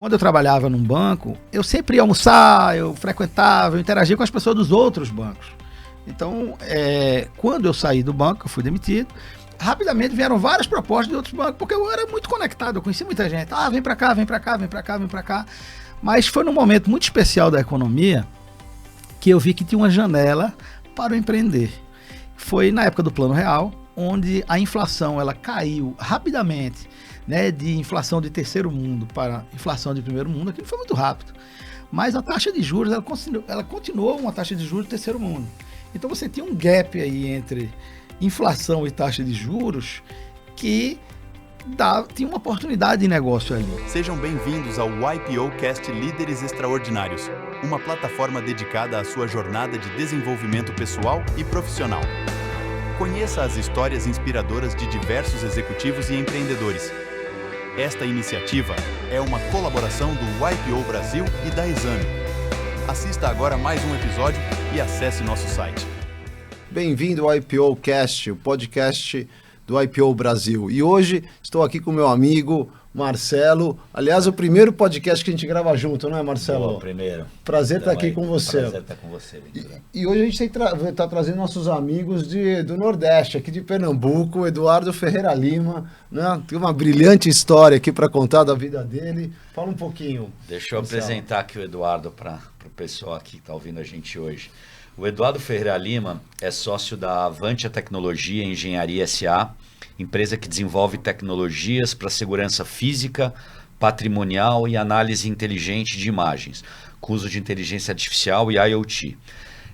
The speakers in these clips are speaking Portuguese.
Quando eu trabalhava num banco, eu sempre ia almoçar, eu frequentava, eu interagia com as pessoas dos outros bancos. Então, quando eu saí do banco, eu fui demitido, rapidamente vieram várias propostas de outros bancos, porque eu era muito conectado, eu conheci muita gente. Ah, vem pra cá, vem pra cá, vem pra cá, vem pra cá. Mas foi num momento muito especial da economia que eu vi que tinha uma janela para o empreender. Foi na época do Plano Real, onde a inflação ela caiu rapidamente, né, de inflação de terceiro mundo para inflação de primeiro mundo. Aquilo foi muito rápido. Mas a taxa de juros, ela continuou uma taxa de juros de terceiro mundo. Então você tinha um gap aí entre inflação e taxa de juros que tinha uma oportunidade de negócio ali. Sejam bem-vindos ao YPOcast Líderes Extraordinários, uma plataforma dedicada à sua jornada de desenvolvimento pessoal e profissional. Conheça as histórias inspiradoras de diversos executivos e empreendedores. Esta iniciativa é uma colaboração do YPO Brasil e da Exame. Assista agora mais um episódio e acesse nosso site. Bem-vindo ao YPOcast, o podcast do YPO Brasil. E hoje estou aqui com meu amigo Marcelo. Aliás, o primeiro podcast que a gente grava junto, não é, Marcelo? Boa, primeiro. Prazer estar aqui com você. Prazer estar com você, E hoje a gente está trazendo nossos amigos do Nordeste, aqui de Pernambuco, Eduardo Ferreira Lima, né? Tem uma brilhante história aqui para contar da vida dele. Fala um pouquinho. Deixa eu apresentar aqui o Eduardo para o pessoal aqui que está ouvindo a gente hoje. O Eduardo Ferreira Lima é sócio da Avantia Tecnologia e Engenharia S.A., empresa que desenvolve tecnologias para segurança física, patrimonial e análise inteligente de imagens, com uso de inteligência artificial e IoT.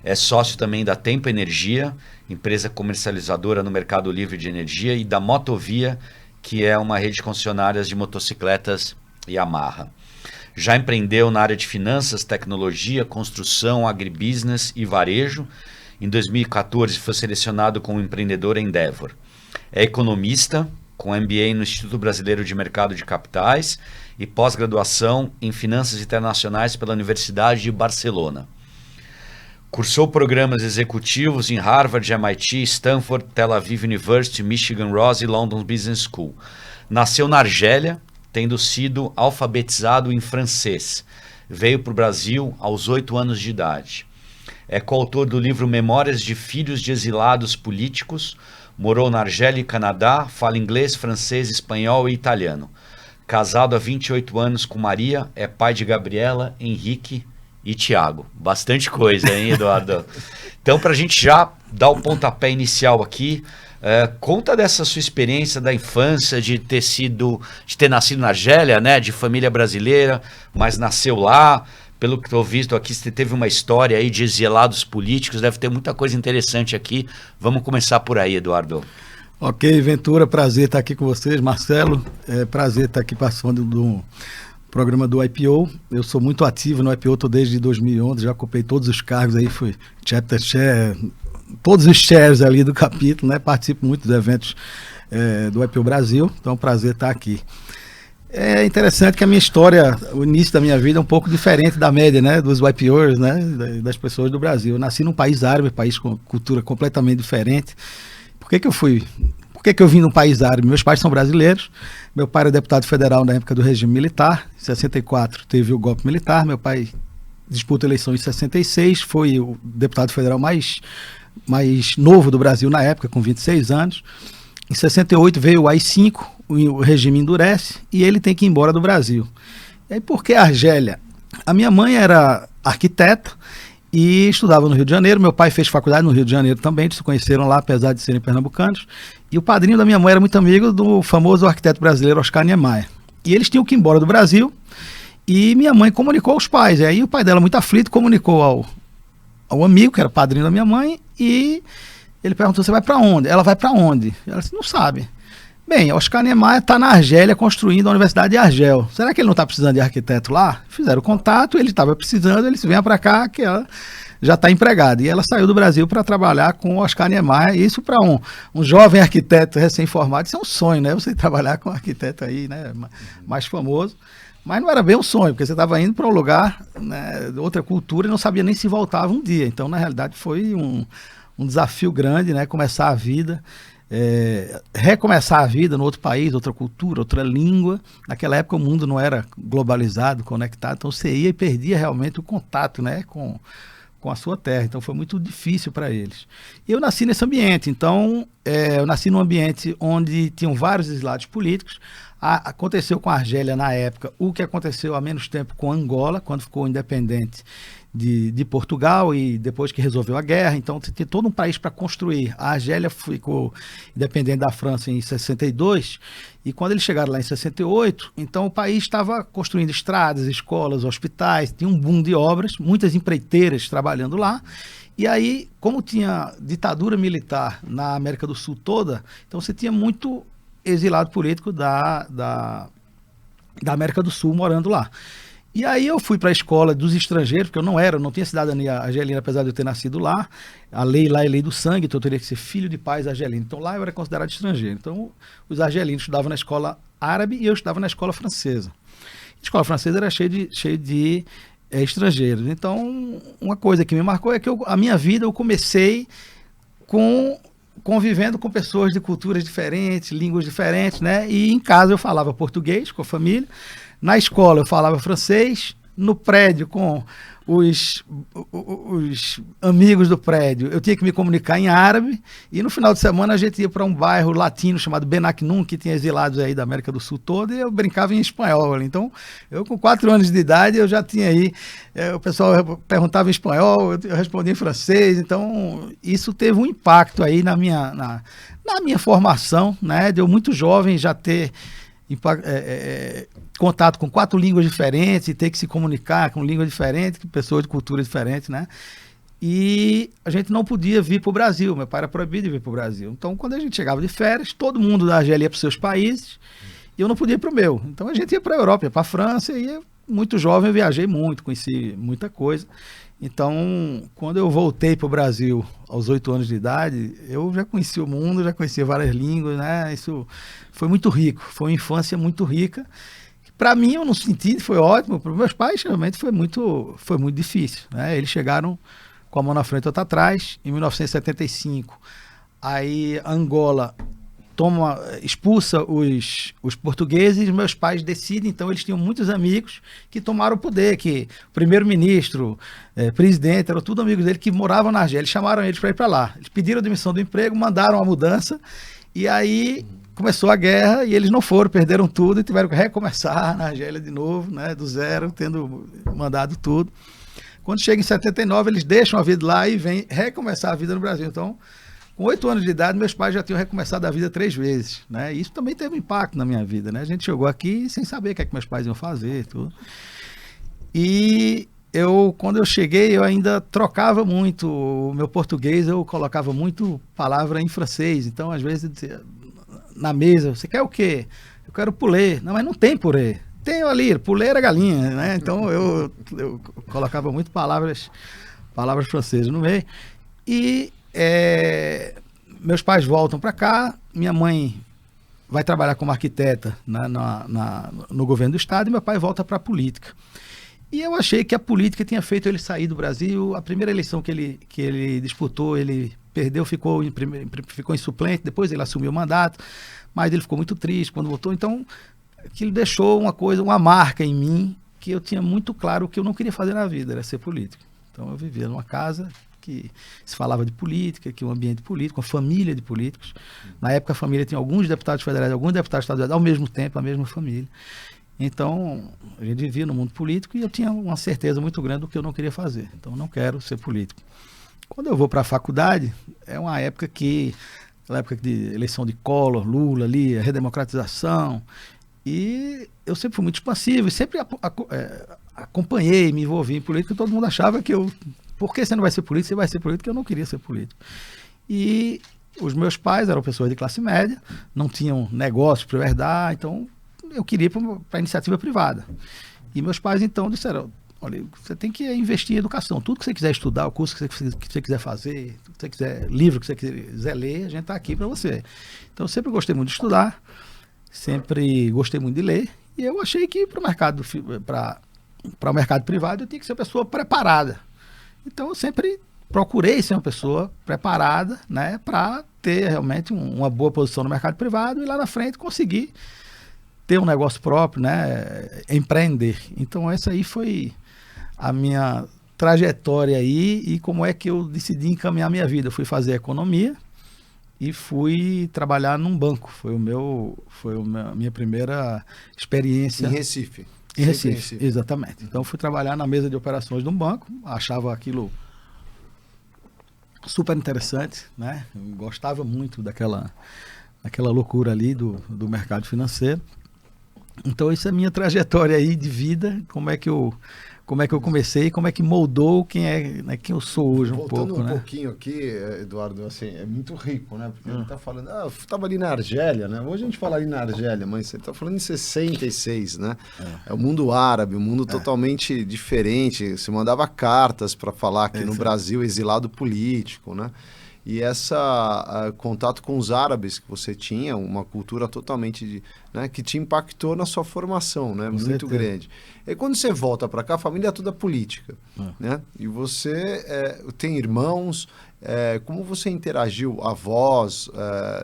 É sócio também da Tempo Energia, empresa comercializadora no mercado livre de energia, e da Motovia, que é uma rede de concessionárias de motocicletas Yamaha. Já empreendeu na área de finanças, tecnologia, construção, agribusiness e varejo. Em 2014 foi selecionado como empreendedor Endeavor. É economista, com MBA no Instituto Brasileiro de Mercado de Capitais e pós-graduação em Finanças Internacionais pela Universidade de Barcelona. Cursou programas executivos em Harvard, MIT, Stanford, Tel Aviv University, Michigan Ross e London Business School. Nasceu na Argélia, tendo sido alfabetizado em francês. Veio para o Brasil aos 8 anos de idade. É coautor do livro Memórias de Filhos de Exilados Políticos. Morou na Argélia e Canadá, fala inglês, francês, espanhol e italiano. Casado há 28 anos com Maria, é pai de Gabriela, Henrique e Tiago. Bastante coisa, hein, Eduardo? Então, para a gente já dar o pontapé inicial aqui, conta dessa sua experiência da infância, de ter nascido na Argélia, né, de família brasileira, mas nasceu lá. Pelo que estou visto aqui, você teve uma história aí de exilados políticos, deve ter muita coisa interessante aqui. Vamos começar por aí, Eduardo. Ok, Ventura, prazer estar aqui com vocês. Marcelo, prazer estar aqui participando do programa do YPO. Eu sou muito ativo no YPO, estou desde 2011, já ocupei todos os cargos aí, fui chapter chair, todos os chairs ali do capítulo, né? Participo muito dos eventos do YPO Brasil, então é um prazer estar aqui. É interessante que a minha história, o início da minha vida é um pouco diferente da média, né, dos YPOs, né, das pessoas do Brasil. Eu nasci num país árabe, país com cultura completamente diferente. Por que eu vim num país árabe? Meus pais são brasileiros, meu pai era deputado federal na época do regime militar, em 64 teve o golpe militar, meu pai disputa a eleição em 66, foi o deputado federal mais novo do Brasil na época, com 26 anos. Em 68 veio o AI-5, o regime endurece e ele tem que ir embora do Brasil. E aí, por que a Argélia? A minha mãe era arquiteta e estudava no Rio de Janeiro, meu pai fez faculdade no Rio de Janeiro também, eles se conheceram lá, apesar de serem pernambucanos, e o padrinho da minha mãe era muito amigo do famoso arquiteto brasileiro Oscar Niemeyer. E eles tinham que ir embora do Brasil e minha mãe comunicou aos pais, e aí o pai dela, muito aflito, comunicou ao amigo, que era padrinho da minha mãe, e ele perguntou: você vai para onde? Ela vai para onde? Ela disse: não sabe. Bem, Oscar Niemeyer está na Argélia construindo a Universidade de Argel. Será que ele não está precisando de arquiteto lá? Fizeram contato, ele estava precisando, ele disse: venha para cá que ela já está empregada. E ela saiu do Brasil para trabalhar com o Oscar Niemeyer. Isso para um jovem arquiteto recém-formado, isso é um sonho, né? Você trabalhar com um arquiteto aí, né, mais famoso. Mas não era bem um sonho, porque você estava indo para um lugar, né, de outra cultura e não sabia nem se voltava um dia. Então, na realidade, foi um desafio grande, né, começar a vida. recomeçar a vida no outro país, outra cultura, outra língua. Naquela época o mundo não era globalizado, conectado, então você ia e perdia realmente o contato, né, com a sua terra. Então foi muito difícil para eles. Eu nasci nesse ambiente, então eu nasci num ambiente onde tinham vários exilados políticos. Aconteceu com a Argélia na época o que aconteceu há menos tempo com Angola, quando ficou independente de Portugal, e depois que resolveu a guerra. Então tinha todo um país para construir. A Argélia ficou independente da França em 62, e quando eles chegaram lá em 68, então o país estava construindo estradas, escolas, hospitais, tinha um boom de obras, muitas empreiteiras trabalhando lá. E aí, como tinha ditadura militar na América do Sul toda, então você tinha muito exilado político da América do Sul morando lá. E aí eu fui para a escola dos estrangeiros, porque eu não tinha cidadania argelina, apesar de eu ter nascido lá. A lei lá é lei do sangue, então eu teria que ser filho de pais argelinos. Então lá eu era considerado estrangeiro. Então os argelinos estudavam na escola árabe e eu estudava na escola francesa. A escola francesa era cheia de estrangeiros. Então uma coisa que me marcou é que a minha vida eu comecei convivendo com pessoas de culturas diferentes, línguas diferentes, né? E em casa eu falava português com a família. Na escola eu falava francês, no prédio com os amigos do prédio eu tinha que me comunicar em árabe, e no final de semana a gente ia para um bairro latino chamado Benacnum, que tinha exilados aí da América do Sul toda, e eu brincava em espanhol. Então eu com 4 anos de idade eu já tinha aí, o pessoal perguntava em espanhol, eu respondia em francês. Então isso teve um impacto aí na minha formação, né, de eu muito jovem já ter contato com 4 línguas diferentes e ter que se comunicar com línguas diferentes, com pessoas de culturas diferentes, né? E a gente não podia vir para o Brasil, meu pai era proibido de vir para o Brasil. Então, quando a gente chegava de férias, todo mundo da Argélia ia para os seus países e eu não podia ir para o meu. Então, a gente ia para a Europa, ia para a França, e muito jovem eu viajei muito, conheci muita coisa. Então, quando eu voltei para o Brasil aos 8 anos de idade, eu já conhecia o mundo, já conhecia várias línguas, né? Isso foi muito rico, foi uma infância muito rica. Para mim, eu não senti, foi ótimo. Para os meus pais, realmente, foi muito difícil, né? Eles chegaram com a mão na frente e outra atrás, em 1975. Aí, Angola expulsa os portugueses, meus pais decidem. Então eles tinham muitos amigos que tomaram o poder, que o primeiro-ministro, presidente, eram tudo amigos dele que moravam na Argélia. Eles chamaram eles para ir para lá. Eles pediram a demissão do emprego, mandaram a mudança, e aí começou a guerra e eles não foram, perderam tudo e tiveram que recomeçar na Argélia de novo, né, do zero, tendo mandado tudo. Quando chega em 79, eles deixam a vida lá e vêm recomeçar a vida no Brasil. Então, com 8 anos de idade, meus pais já tinham recomeçado a vida 3 vezes, né? Isso também teve um impacto na minha vida, né? A gente chegou aqui sem saber o que é que meus pais iam fazer, tudo. E quando eu cheguei, eu ainda trocava muito o meu português, eu colocava muito palavra em francês. Então, às vezes, na mesa, você quer o quê? Eu quero purê. Não, mas não tem purê. Tem ali, purê era galinha, né? Então, eu colocava muito palavras francesas no meio. E meus pais voltam para cá, minha mãe vai trabalhar como arquiteta no governo do estado, e meu pai volta para a política. E eu achei que a política tinha feito ele sair do Brasil. A primeira eleição que ele disputou, ele perdeu, ficou em suplente, depois ele assumiu o mandato, mas ele ficou muito triste quando voltou. Então, aquilo deixou uma marca em mim, que eu tinha muito claro o que eu não queria fazer na vida, era ser político. Então eu vivia numa casa que se falava de política, que um ambiente político, uma família de políticos. Na época a família tinha alguns deputados federais, alguns deputados estaduais, ao mesmo tempo, a mesma família. Então, a gente vivia no mundo político e eu tinha uma certeza muito grande do que eu não queria fazer. Então, eu não quero ser político. Quando eu vou para a faculdade, é uma época aquela época de eleição de Collor, Lula ali, a redemocratização, e eu sempre fui muito expansivo e sempre acompanhei, me envolvi em política, e todo mundo achava que por que você não vai ser político? Você vai ser político, eu não queria ser político. E os meus pais eram pessoas de classe média, não tinham negócio para herdar, então eu queria ir para a iniciativa privada. E meus pais então disseram, olha, você tem que investir em educação, tudo que você quiser estudar, o curso que você quiser fazer, tudo que você quiser, livro que você quiser ler, a gente está aqui para você. Então eu sempre gostei muito de estudar, sempre gostei muito de ler, e eu achei que para o mercado privado eu tinha que ser uma pessoa preparada. Então eu sempre procurei ser uma pessoa preparada, né, para ter realmente uma boa posição no mercado privado e lá na frente conseguir ter um negócio próprio, né, empreender. Então essa aí foi a minha trajetória aí e como é que eu decidi encaminhar minha vida. Eu fui fazer economia e fui trabalhar num banco. Foi a minha primeira experiência. Em Recife. Em Recife, exatamente. Então fui trabalhar na mesa de operações de um banco, achava aquilo super interessante, né? Eu gostava muito daquela loucura ali do mercado financeiro. Então essa é a minha trajetória aí de vida, como é que eu comecei, como é que moldou quem eu sou hoje Voltando pouco, né? Pouquinho aqui, Eduardo, assim, é muito rico, né? Porque ele tá falando, eu estava ali na Argélia, né? Hoje a gente fala ali na Argélia, mas você tá falando em 66, né? É o mundo árabe, um mundo totalmente diferente. Você mandava cartas para falar aqui no Brasil, exilado político, né? E contato com os árabes que você tinha, uma cultura totalmente, né, que te impactou na sua formação, né, muito certeza. Grande. E quando você volta para cá, a família é toda política, né? E você tem irmãos, como você interagiu, avós,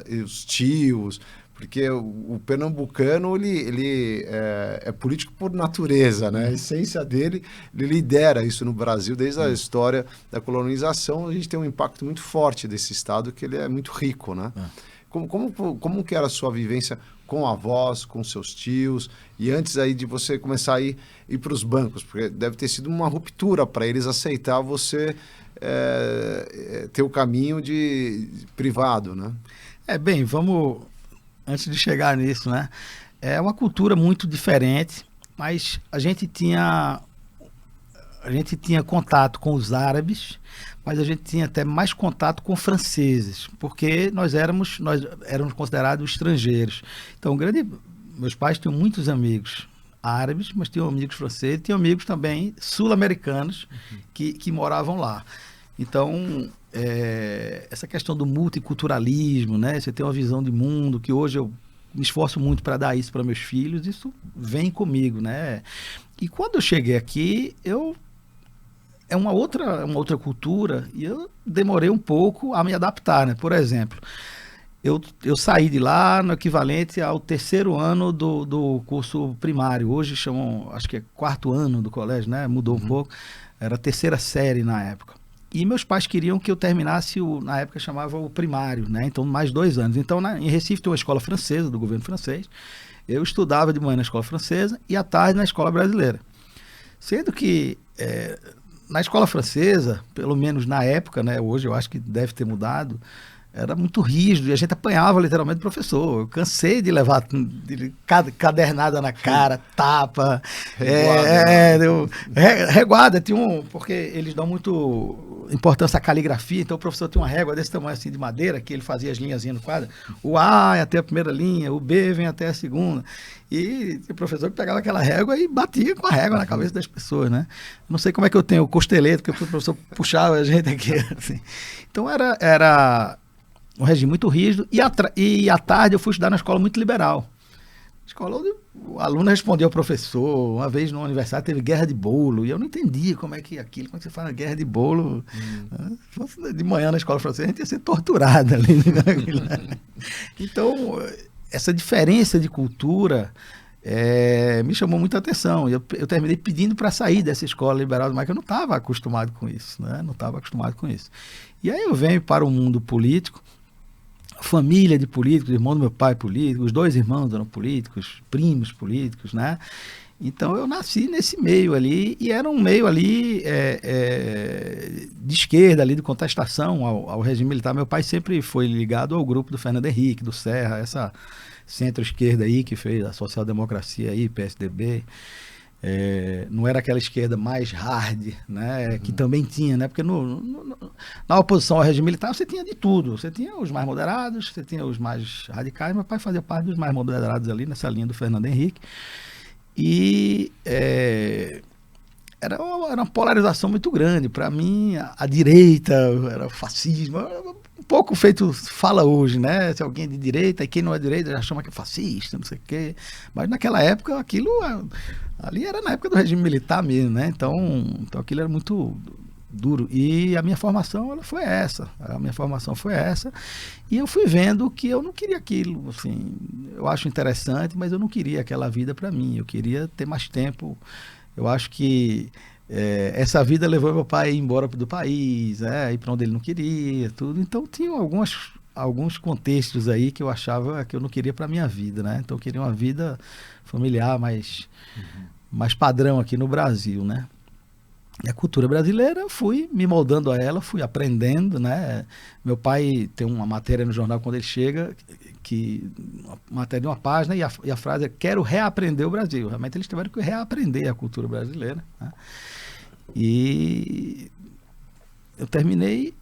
e os tios? Porque o pernambucano, ele é político por natureza, né? A essência dele, ele lidera isso no Brasil, desde a história da colonização, a gente tem um impacto muito forte desse estado, que ele é muito rico, né? Como que era a sua vivência com avós, com seus tios, e antes aí de você começar a ir para os bancos? Porque deve ter sido uma ruptura para eles aceitar você ter o caminho de privado, né? Bem, antes de chegar nisso, né? É uma cultura muito diferente, mas a gente tinha contato com os árabes, mas a gente tinha até mais contato com franceses, porque nós éramos considerados estrangeiros. Então, meus pais tinham muitos amigos árabes, mas tinham amigos franceses, tinham amigos também sul-americanos que moravam lá. Então, essa questão do multiculturalismo, né? Você tem uma visão de mundo que hoje eu me esforço muito para dar isso para meus filhos, isso vem comigo, né? E quando eu cheguei aqui, é uma outra cultura e eu demorei um pouco a me adaptar, né? Por exemplo, eu saí de lá no equivalente ao 3º ano do curso primário. Hoje chamam, acho que é 4º ano do colégio, né? Mudou um pouco. Era a 3ª série na época. E meus pais queriam que eu terminasse, na época chamava o primário, né? Então, mais 2 anos. Então, em Recife tem uma escola francesa, do governo francês. Eu estudava de manhã na escola francesa e à tarde na escola brasileira. Sendo que na escola francesa, pelo menos na época, né? Hoje eu acho que deve ter mudado, era muito rígido e a gente apanhava literalmente o professor. Eu cansei de levar cadernada na cara, tapa, reguada. Porque eles dão muito importância à caligrafia, então o professor tinha uma régua desse tamanho assim de madeira, que ele fazia as linhazinhas no quadro. O A é até a primeira linha, o B vem até a segunda. E o professor pegava aquela régua e batia com a régua na cabeça das pessoas, né? Não sei como é que eu tenho o costelete, porque o professor puxava a gente aqui, assim. Então era um regime muito rígido, e à tarde eu fui estudar na escola muito liberal. Escola onde o aluno respondia ao professor. Uma vez no aniversário teve guerra de bolo, e eu não entendia como é que aquilo, quando você fala guerra de bolo, de manhã na escola francesa, a gente ia ser torturado ali. Então, essa diferença de cultura me chamou muita atenção. Eu terminei pedindo para sair dessa escola liberal, mas eu não estava acostumado com isso, né? Não estava acostumado com isso. E aí eu venho para o mundo político, família de políticos, irmão do meu pai político, os 2 irmãos eram políticos, primos políticos, né? Então eu nasci nesse meio ali, e era um meio ali de esquerda, ali de contestação ao regime militar. Meu pai sempre foi ligado ao grupo do Fernando Henrique, do Serra, essa centro-esquerda aí que fez a social-democracia aí, PSDB. Não era aquela esquerda mais hard, né, que também tinha, né, porque na oposição ao regime militar você tinha de tudo, você tinha os mais moderados, você tinha os mais radicais. Meu pai fazia parte dos mais moderados ali, nessa linha do Fernando Henrique, e era uma polarização muito grande. Para mim, a direita era fascismo, um pouco feito fala hoje, né? Se alguém é de direita e quem não é de direita já chama que é fascista, não sei o quê. Mas naquela época, aquilo ali era na época do regime militar mesmo, né? Então aquilo era muito duro. E a minha formação foi essa. E eu fui vendo que eu não queria aquilo. Assim, eu acho interessante, mas eu não queria aquela vida para mim. Eu queria ter mais tempo. Eu acho que essa vida levou meu pai embora do país, ir para onde ele não queria, tudo. Então tinha alguns contextos aí que eu achava que eu não queria para minha vida, né? Então eu queria uma vida familiar mais padrão aqui no Brasil, né? E a cultura brasileira, eu fui me moldando a ela, fui aprendendo, né? Meu pai tem uma matéria no jornal quando ele chega, uma matéria de uma página, e a frase é: quero reaprender o Brasil. Realmente eles tiveram que reaprender a cultura brasileira, né? E eu terminei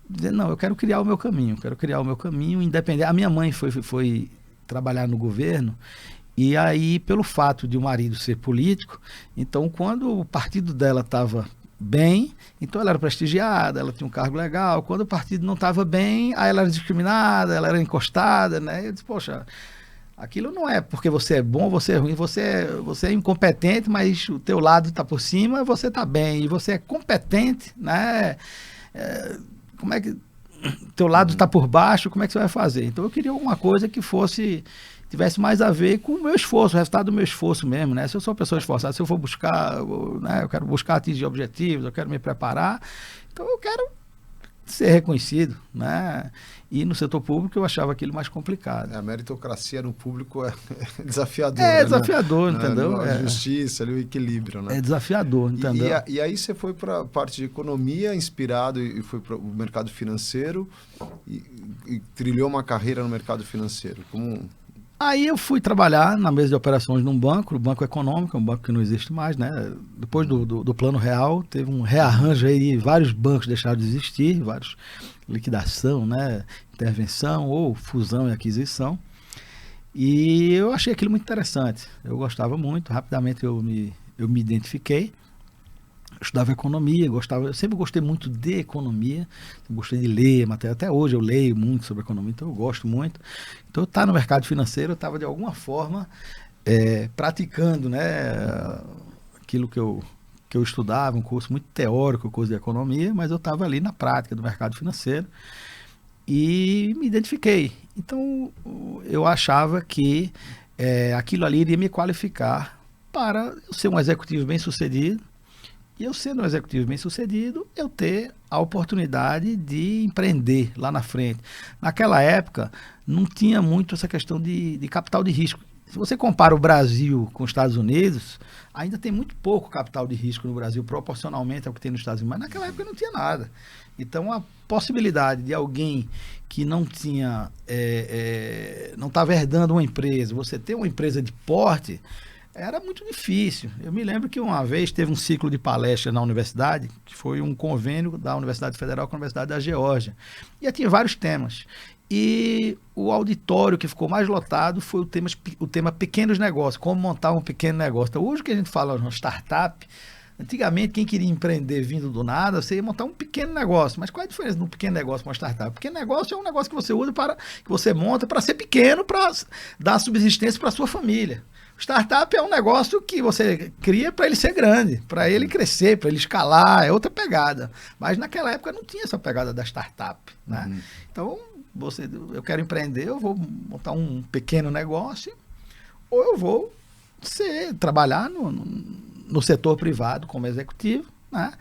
dizendo, não, eu quero criar o meu caminho, independente. A minha mãe foi trabalhar no governo, e aí, pelo fato de o marido ser político, então quando o partido dela estava bem, então ela era prestigiada, ela tinha um cargo legal. Quando o partido não estava bem, aí ela era discriminada, ela era encostada, né? Eu disse, poxa, aquilo não é porque você é bom, você é ruim, você é incompetente, mas o teu lado está por cima, você está bem, e você é competente, né? Como é que teu lado está por baixo, como é que você vai fazer? Então eu queria alguma coisa que tivesse mais a ver com o meu esforço, o resultado do meu esforço mesmo, né? Se eu sou uma pessoa esforçada, se eu for buscar, né? Eu quero buscar atingir objetivos, eu quero me preparar, então eu quero ser reconhecido, né? E no setor público eu achava aquilo mais complicado. A meritocracia no público é desafiador. É desafiador, né? Entendeu? A justiça, ali, o equilíbrio, né? É desafiador, entendeu? E aí você foi para a parte de economia, inspirado, e foi para o mercado financeiro e trilhou uma carreira no mercado financeiro. Aí eu fui trabalhar na mesa de operações num banco, o Banco Econômico, um banco que não existe mais, né? Depois do Plano Real, teve um rearranjo aí, vários bancos deixaram de existir, liquidação, né? Intervenção ou fusão e aquisição. E eu achei aquilo muito interessante. Eu gostava muito, rapidamente eu me identifiquei. Eu estudava economia, eu sempre gostei muito de economia, gostei de ler matéria, até hoje eu leio muito sobre economia, então eu gosto muito. Então, estar no mercado financeiro, eu estava de alguma forma praticando, né, aquilo que eu estudava, um curso muito teórico, um curso de economia, mas eu estava ali na prática do mercado financeiro e me identifiquei. Então, eu achava que aquilo ali iria me qualificar para eu ser um executivo bem-sucedido. E eu, sendo um executivo bem-sucedido, eu ter a oportunidade de empreender lá na frente. Naquela época, não tinha muito essa questão de capital de risco. Se você compara o Brasil com os Estados Unidos, ainda tem muito pouco capital de risco no Brasil, proporcionalmente ao que tem nos Estados Unidos. Mas naquela época não tinha nada. Então, a possibilidade de alguém que não tinha, não estava herdando uma empresa, você ter uma empresa de porte, era muito difícil. Eu me lembro que uma vez teve um ciclo de palestra na universidade, que foi um convênio da Universidade Federal com a Universidade da Geórgia. E tinha vários temas. E o auditório que ficou mais lotado foi o tema pequenos negócios, como montar um pequeno negócio. Então, hoje que a gente fala de uma startup, antigamente quem queria empreender vindo do nada, você ia montar um pequeno negócio. Mas qual é a diferença de um pequeno negócio para uma startup? Um pequeno negócio é um negócio que você usa que você monta para ser pequeno, para dar subsistência para a sua família. Startup é um negócio que você cria para ele ser grande, para ele crescer, para ele escalar, é outra pegada. Mas naquela época não tinha essa pegada da startup, né? Então, eu quero empreender, eu vou montar um pequeno negócio, ou eu vou trabalhar no setor privado como executivo, né?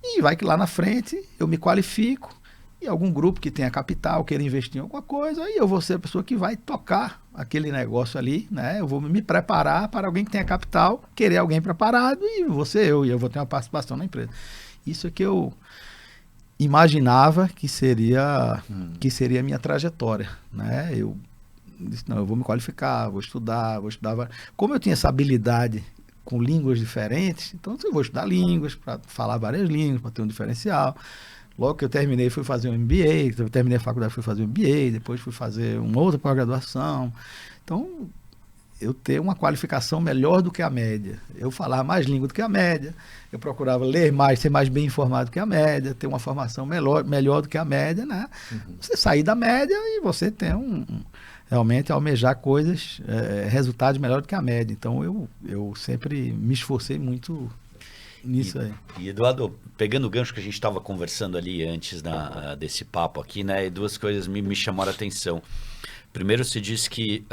E vai que lá na frente eu me qualifico, e algum grupo que tenha capital, queira investir em alguma coisa, aí eu vou ser a pessoa que vai tocar aquele negócio ali, né? Eu vou me preparar para alguém que tenha capital, querer alguém preparado, e vou ser eu, e eu vou ter uma participação na empresa. Isso é que eu imaginava que seria a minha trajetória, né? Eu disse, não, eu vou me qualificar, vou estudar. Como eu tinha essa habilidade com línguas diferentes, então eu vou estudar línguas, para falar várias línguas, para ter um diferencial. Logo que eu terminei, fui fazer um MBA, eu terminei a faculdade, fui fazer um MBA, depois fui fazer uma outra pós-graduação. Então, eu ter uma qualificação melhor do que a média. Eu falava mais língua do que a média, eu procurava ler mais, ser mais bem informado que a média, ter uma formação melhor do que a média, né? Você sair da média e você ter realmente almejar coisas, resultados melhores do que a média. Então, eu sempre me esforcei muito nisso aí. E Eduardo, pegando o gancho que a gente estava conversando ali antes desse papo aqui, né? Duas coisas me chamaram a atenção. Primeiro, você disse que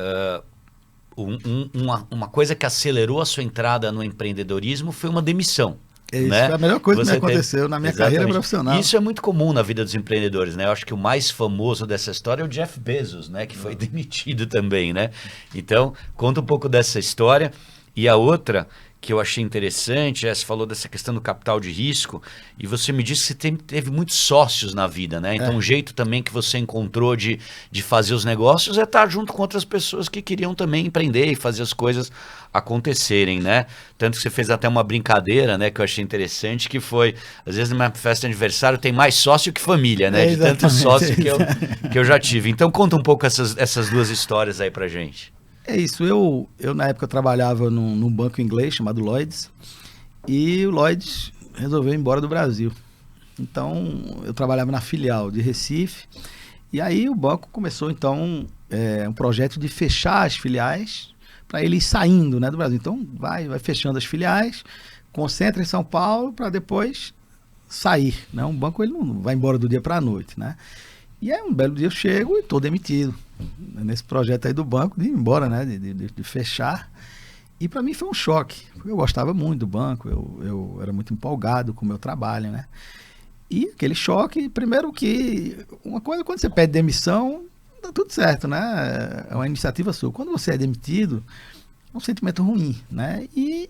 uma coisa que acelerou a sua entrada no empreendedorismo foi uma demissão. Isso né? foi a melhor coisa que me aconteceu na minha carreira profissional. Isso é muito comum na vida dos empreendedores, né? Eu acho que o mais famoso dessa história é o Jeff Bezos, né? Que foi demitido também, né? Então, conta um pouco dessa história. E a outra que eu achei interessante, você falou dessa questão do capital de risco, e você me disse que você teve muitos sócios na vida, né? Então, um jeito também que você encontrou de fazer os negócios é estar junto com outras pessoas que queriam também empreender e fazer as coisas acontecerem, né? Tanto que você fez até uma brincadeira, né, que eu achei interessante, que foi, às vezes numa festa de aniversário tem mais sócio que família, né? De tanto sócio que eu já tive. Então, conta um pouco essas duas histórias aí pra gente. É isso, eu na época eu trabalhava num banco inglês chamado Lloyds, e o Lloyds resolveu ir embora do Brasil. Então eu trabalhava na filial de Recife, e aí o banco começou então um projeto de fechar as filiais para ele ir saindo, né, do Brasil. Então vai fechando as filiais, concentra em São Paulo para depois sair, né? Um banco ele não vai embora do dia para a noite, né? E aí um belo dia eu chego e estou demitido nesse projeto aí do banco, de ir embora, né? De fechar. E para mim foi um choque, porque eu gostava muito do banco, eu era muito empolgado com o meu trabalho, né? E aquele choque, primeiro que uma coisa, quando você pede demissão, dá tudo certo, né? É uma iniciativa sua. Quando você é demitido, é um sentimento ruim, né? E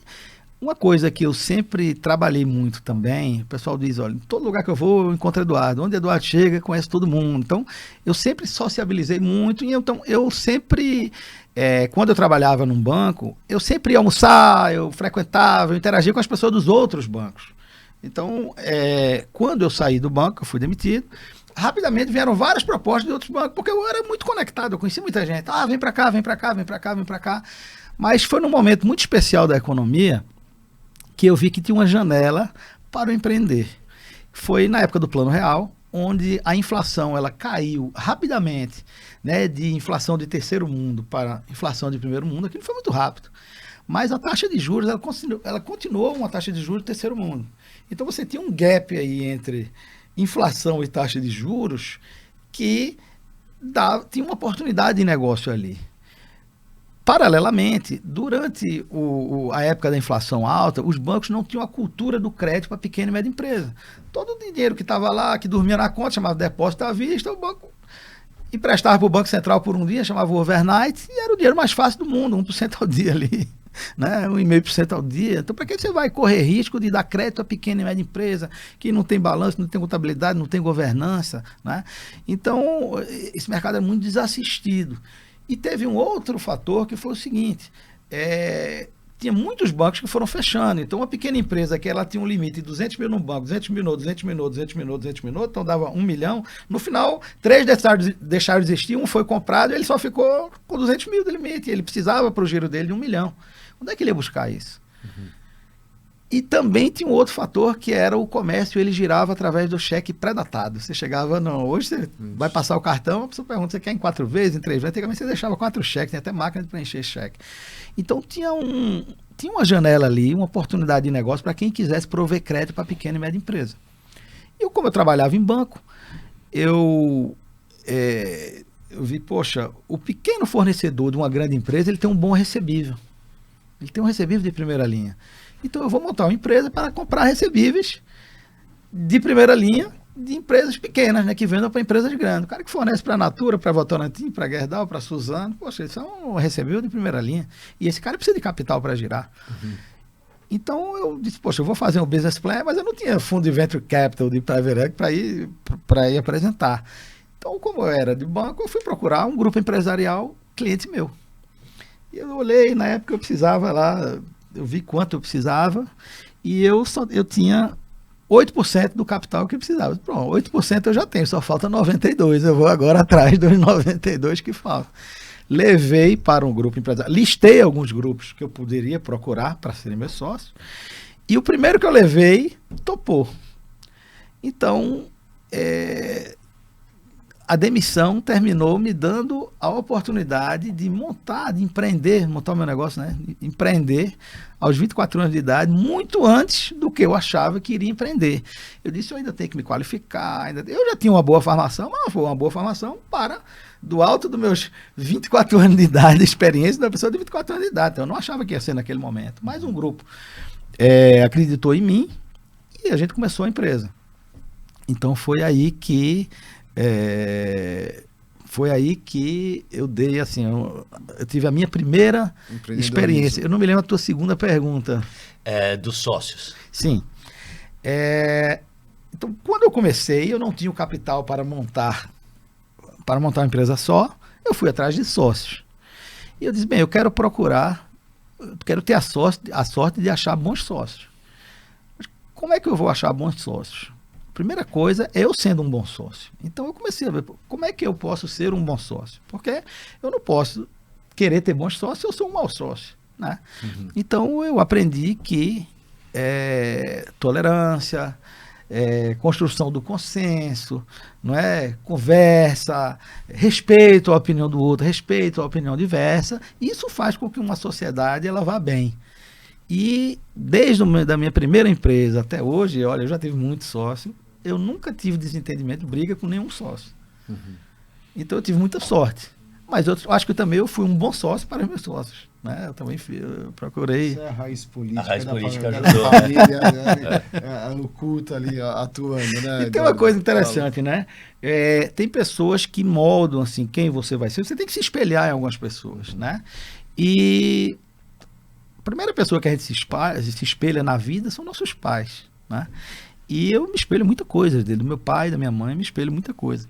uma coisa que eu sempre trabalhei muito também, o pessoal diz, olha, em todo lugar que eu vou, eu encontro Eduardo. Onde Eduardo chega, conhece todo mundo. Então, eu sempre sociabilizei muito. E então, eu sempre, quando eu trabalhava num banco, eu sempre ia almoçar, eu frequentava, eu interagia com as pessoas dos outros bancos. Então, quando eu saí do banco, eu fui demitido, rapidamente vieram várias propostas de outros bancos, porque eu era muito conectado, eu conheci muita gente. Ah, vem para cá, vem para cá, vem para cá, vem para cá. Mas foi num momento muito especial da economia que eu vi que tinha uma janela para o empreender. Foi na época do Plano Real, onde a inflação ela caiu rapidamente, né, de inflação de terceiro mundo para inflação de primeiro mundo. Aquilo foi muito rápido. Mas a taxa de juros, ela continuou uma taxa de juros de terceiro mundo. Então você tinha um gap aí entre inflação e taxa de juros que tinha uma oportunidade de negócio ali. Paralelamente, durante a época da inflação alta, os bancos não tinham a cultura do crédito para pequena e média empresa. Todo o dinheiro que estava lá, que dormia na conta, chamava depósito à vista, o banco emprestava para o Banco Central por um dia, chamava overnight, e era o dinheiro mais fácil do mundo, 1% ao dia ali, né? 1,5% ao dia. Então, para que você vai correr risco de dar crédito a pequena e média empresa, que não tem balanço, não tem contabilidade, não tem governança, né? Então, esse mercado é muito desassistido. E teve um outro fator que foi o seguinte, tinha muitos bancos que foram fechando. Então, uma pequena empresa que ela tinha um limite de 200 mil no banco, 200 mil no outro, 200 mil no outro, 200 mil no outro, 200 mil no outro, então dava 1 milhão. No final, 3 deixaram de existir, um foi comprado e ele só ficou com 200 mil de limite. Ele precisava para o giro dele de 1 milhão. Onde é que ele ia buscar isso? E também tinha um outro fator que era o comércio, ele girava através do cheque pré-datado. Você chegava, hoje você vai passar o cartão, a pessoa pergunta, você quer em 4 vezes, em 3 vezes? Antigamente você deixava 4 cheques, tem até máquina de preencher cheque. Então tinha uma janela ali, uma oportunidade de negócio para quem quisesse prover crédito para pequena e média empresa. E como eu trabalhava em banco, eu vi, poxa, o pequeno fornecedor de uma grande empresa, ele tem um bom recebível. Ele tem um recebível de primeira linha. Então eu vou montar uma empresa para comprar recebíveis de primeira linha de empresas pequenas, né, que vendam para empresas grandes. O cara que fornece para a Natura, para a Votorantim, para a Gerdau, para a Suzano, poxa, isso é um recebível de primeira linha. E esse cara precisa de capital para girar. Então eu disse, poxa, eu vou fazer um business plan, mas eu não tinha fundo de venture capital, de private equity para ir apresentar. Então, como eu era de banco, eu fui procurar um grupo empresarial, cliente meu. E eu olhei, na época eu precisava lá, eu vi quanto eu precisava, e eu tinha 8% do capital que eu precisava. Pronto, 8% eu já tenho, só falta 92%. Eu vou agora atrás dos 92% que faltam. Levei para um grupo empresarial, listei alguns grupos que eu poderia procurar para serem meus sócios, e o primeiro que eu levei topou. Então, a demissão terminou me dando a oportunidade de montar o meu negócio, né? Empreender aos 24 anos de idade, muito antes do que eu achava que iria empreender. Eu disse, eu ainda tenho que me qualificar, eu já tinha uma boa formação, mas foi uma boa formação do alto dos meus 24 anos de idade, de experiência da pessoa de 24 anos de idade. Então, eu não achava que ia ser naquele momento. Mas um grupo acreditou em mim e a gente começou a empresa. Então, foi aí que eu dei, assim, eu tive a minha primeira experiência. Eu não me lembro da tua segunda pergunta. Dos sócios. Sim. Então, quando eu comecei, eu não tinha o capital para montar uma empresa só, eu fui atrás de sócios. E eu disse, bem, eu quero ter a sorte de achar bons sócios. Mas como é que eu vou achar bons sócios? Primeira coisa é eu sendo um bom sócio. Então eu comecei a ver como é que eu posso ser um bom sócio. Porque eu não posso querer ter bons sócios se eu sou um mau sócio, né? Uhum. Então eu aprendi que tolerância, construção do consenso, não é? Conversa, respeito à opinião do outro, respeito à opinião diversa. Isso faz com que uma sociedade ela vá bem. E desde da minha primeira empresa até hoje, olha, eu já tive muito sócio, eu nunca tive desentendimento, briga com nenhum sócio. Uhum. Então eu tive muita sorte. Mas eu acho que também eu fui um bom sócio para os meus sócios, né? Eu também procurei... Isso é a raiz política. A raiz política ajudou, família, no culto ali, atuando, né? E tem uma coisa interessante, né? Tem pessoas que moldam, assim, quem você vai ser. Você tem que se espelhar em algumas pessoas, né? E a primeira pessoa que a gente se espelha na vida são nossos pais, né? E eu me espelho muita coisa dele, do meu pai, da minha mãe, me espelho muita coisa.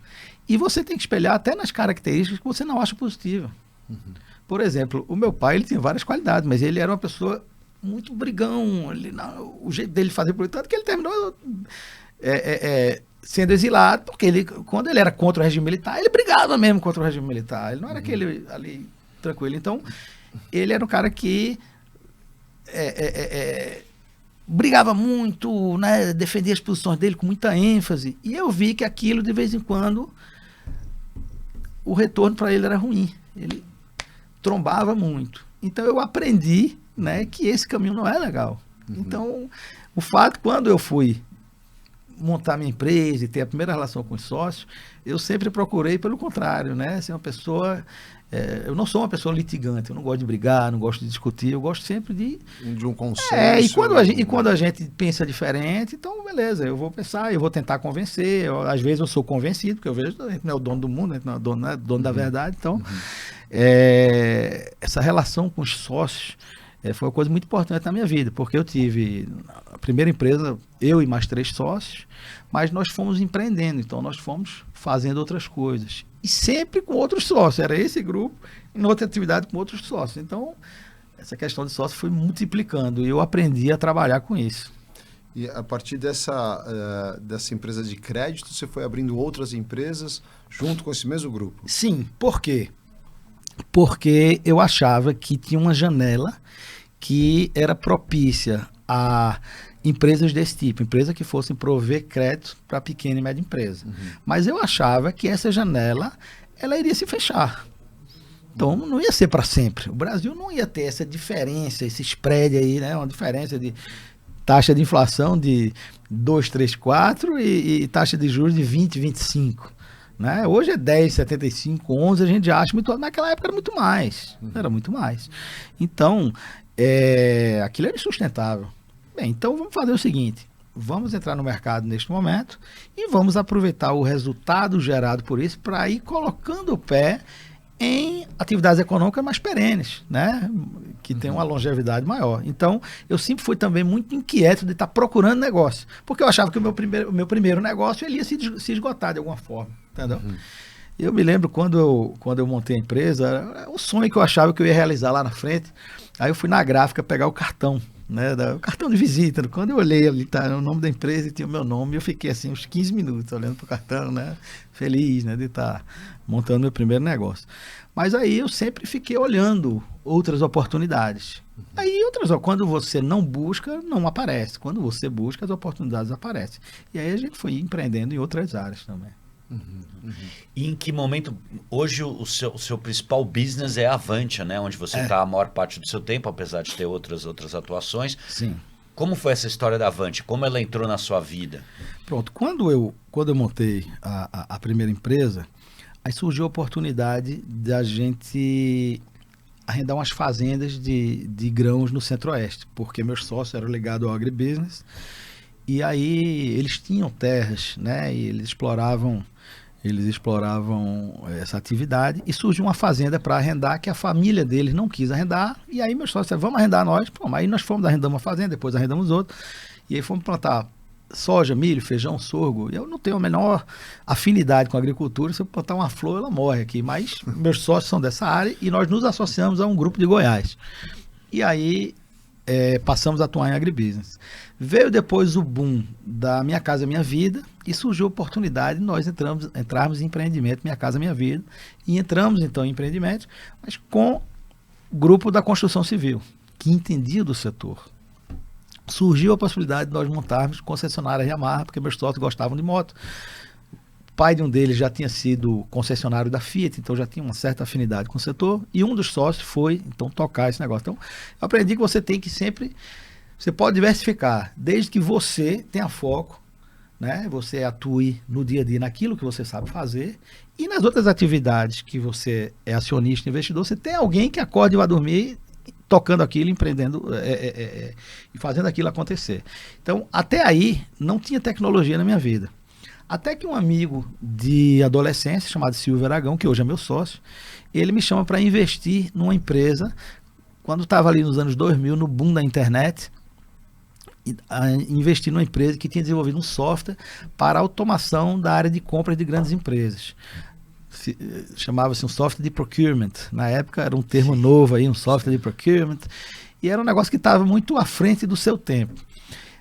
E você tem que espelhar até nas características que você não acha positiva. Uhum. Por exemplo, o meu pai, ele tinha várias qualidades, mas ele era uma pessoa muito brigão, o jeito dele fazer, tanto que ele terminou sendo exilado, porque quando ele era contra o regime militar, ele brigava mesmo contra o regime militar, ele não era aquele ali tranquilo. Então, ele era um cara que brigava muito, né, defendia as posições dele com muita ênfase, e eu vi que aquilo, de vez em quando, o retorno para ele era ruim, ele trombava muito. Então eu aprendi, né, que esse caminho não é legal. Uhum. Então, o fato, quando eu fui montar minha empresa e ter a primeira relação com os sócios, eu sempre procurei pelo contrário, né, ser uma pessoa... eu não sou uma pessoa litigante, eu não gosto de brigar, não gosto de discutir, eu gosto sempre de um consenso. E quando a gente pensa diferente, então beleza, eu vou pensar, eu vou tentar convencer, às vezes eu sou convencido, porque eu vejo que a gente não é o dono do mundo, a gente não é dono da verdade, então essa relação com os sócios foi uma coisa muito importante na minha vida, porque eu tive a primeira empresa, eu e mais 3 sócios, mas nós fomos empreendendo, então nós fomos fazendo outras coisas. E sempre com outros sócios, era esse grupo, em outra atividade com outros sócios. Então, essa questão de sócio foi multiplicando e eu aprendi a trabalhar com isso. E a partir dessa empresa de crédito, você foi abrindo outras empresas junto com esse mesmo grupo? Sim, por quê? Porque eu achava que tinha uma janela que era propícia a empresas desse tipo, empresas que fossem prover crédito para pequena e média empresa. Uhum. Mas eu achava que essa janela, ela iria se fechar. Então, não ia ser para sempre. O Brasil não ia ter essa diferença, esse spread aí, né? Uma diferença de taxa de inflação de 2, 3, 4 e taxa de juros de 20, 25. Né? Hoje é 10, 75, 11, a gente acha muito. Naquela época era muito mais. Era muito mais. Então, aquilo era insustentável. Bem, então vamos fazer o seguinte, vamos entrar no mercado neste momento e vamos aproveitar o resultado gerado por isso para ir colocando o pé em atividades econômicas mais perenes, né? Que tem uma longevidade maior. Então, eu sempre fui também muito inquieto de estar procurando negócio, porque eu achava que o meu primeiro negócio ele ia se esgotar de alguma forma, entendeu? Uhum. Eu me lembro quando eu montei a empresa, era um sonho que eu achava que eu ia realizar lá na frente, aí eu fui na gráfica pegar o cartão, né, o cartão de visita. Quando eu olhei ali, tá o nome da empresa e tinha o meu nome, eu fiquei assim uns 15 minutos olhando pro cartão, né, feliz, né, de estar montando meu primeiro negócio. Mas aí eu sempre fiquei olhando outras oportunidades. Aí quando você não busca, não aparece. Quando você busca, as oportunidades aparecem. E aí a gente foi empreendendo em outras áreas também. E em que momento, hoje o seu principal business é a Avantia, né? Onde você está a maior parte do seu tempo, apesar de ter outras atuações. Sim. Como foi essa história da Avantia? Como ela entrou na sua vida? Pronto, quando eu montei a primeira empresa, aí surgiu a oportunidade da gente arrendar umas fazendas de grãos no Centro-Oeste, porque meus sócios eram ligados ao agribusiness, e aí eles tinham terras, né, e eles exploravam essa atividade, e surgiu uma fazenda para arrendar que a família deles não quis arrendar, e aí meus sócios disseram, vamos arrendar nós. Pô, aí nós fomos arrendar uma fazenda, depois arrendamos outra, e aí fomos plantar soja, milho, feijão, sorgo. Eu não tenho a menor afinidade com a agricultura. Se eu plantar uma flor, ela morre aqui. Mas meus sócios são dessa área e nós nos associamos a um grupo de Goiás. E aí passamos a atuar em agribusiness. Veio depois o boom da Minha Casa Minha Vida e surgiu a oportunidade de nós entrarmos em empreendimento Minha Casa Minha Vida. E entramos então em empreendimento, mas com o grupo da construção civil, que entendia do setor. Surgiu a possibilidade de nós montarmos concessionária Yamaha, porque meus sócios gostavam de moto. O pai de um deles já tinha sido concessionário da Fiat, então já tinha uma certa afinidade com o setor, e um dos sócios foi, então, tocar esse negócio. Então, eu aprendi que você tem que sempre, você pode diversificar, desde que você tenha foco, né? Você atue no dia a dia naquilo que você sabe fazer, e nas outras atividades que você é acionista, investidor, você tem alguém que acorde e vai dormir tocando aquilo, empreendendo e fazendo aquilo acontecer. Então, até aí, não tinha tecnologia na minha vida. Até que um amigo de adolescência, chamado Silvio Aragão, que hoje é meu sócio, ele me chama para investir numa empresa, quando estava ali nos anos 2000, no boom da internet, investir numa empresa que tinha desenvolvido um software para automação da área de compras de grandes empresas. Chamava-se um software de procurement. Na época era um termo novo aí, um software de procurement, e era um negócio que estava muito à frente do seu tempo.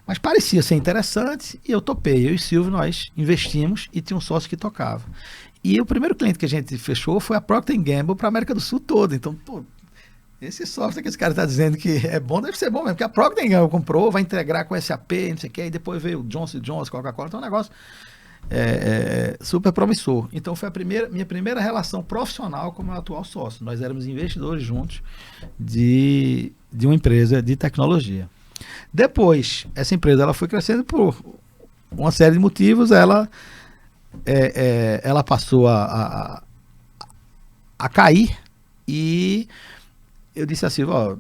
Mas parecia ser interessante e eu topei. Eu e Silvio, nós investimos e tinha um sócio que tocava. E o primeiro cliente que a gente fechou foi a Procter & Gamble para a América do Sul toda. Então, pô, esse software que esse cara está dizendo que é bom, deve ser bom mesmo, porque a Procter & Gamble comprou, vai integrar com SAP, não sei o que, e depois veio o Johnson & Johnson, Coca-Cola, então é um negócio super promissor. Então foi minha primeira relação profissional com o meu atual sócio. Nós éramos investidores juntos de uma empresa de tecnologia. Depois, essa empresa ela foi crescendo por uma série de motivos. Ela passou a cair e eu disse assim, ó,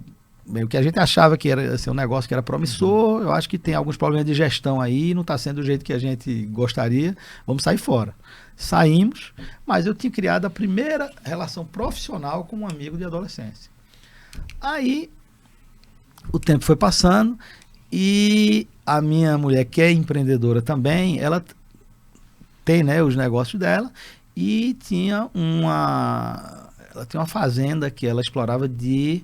o que a gente achava que era assim, um negócio que era promissor, eu acho que tem alguns problemas de gestão aí, não está sendo do jeito que a gente gostaria, vamos sair fora. Saímos, mas eu tinha criado a primeira relação profissional com um amigo de adolescência. Aí, o tempo foi passando e a minha mulher, que é empreendedora também, ela tem, né, os negócios dela e tinha uma fazenda que ela explorava de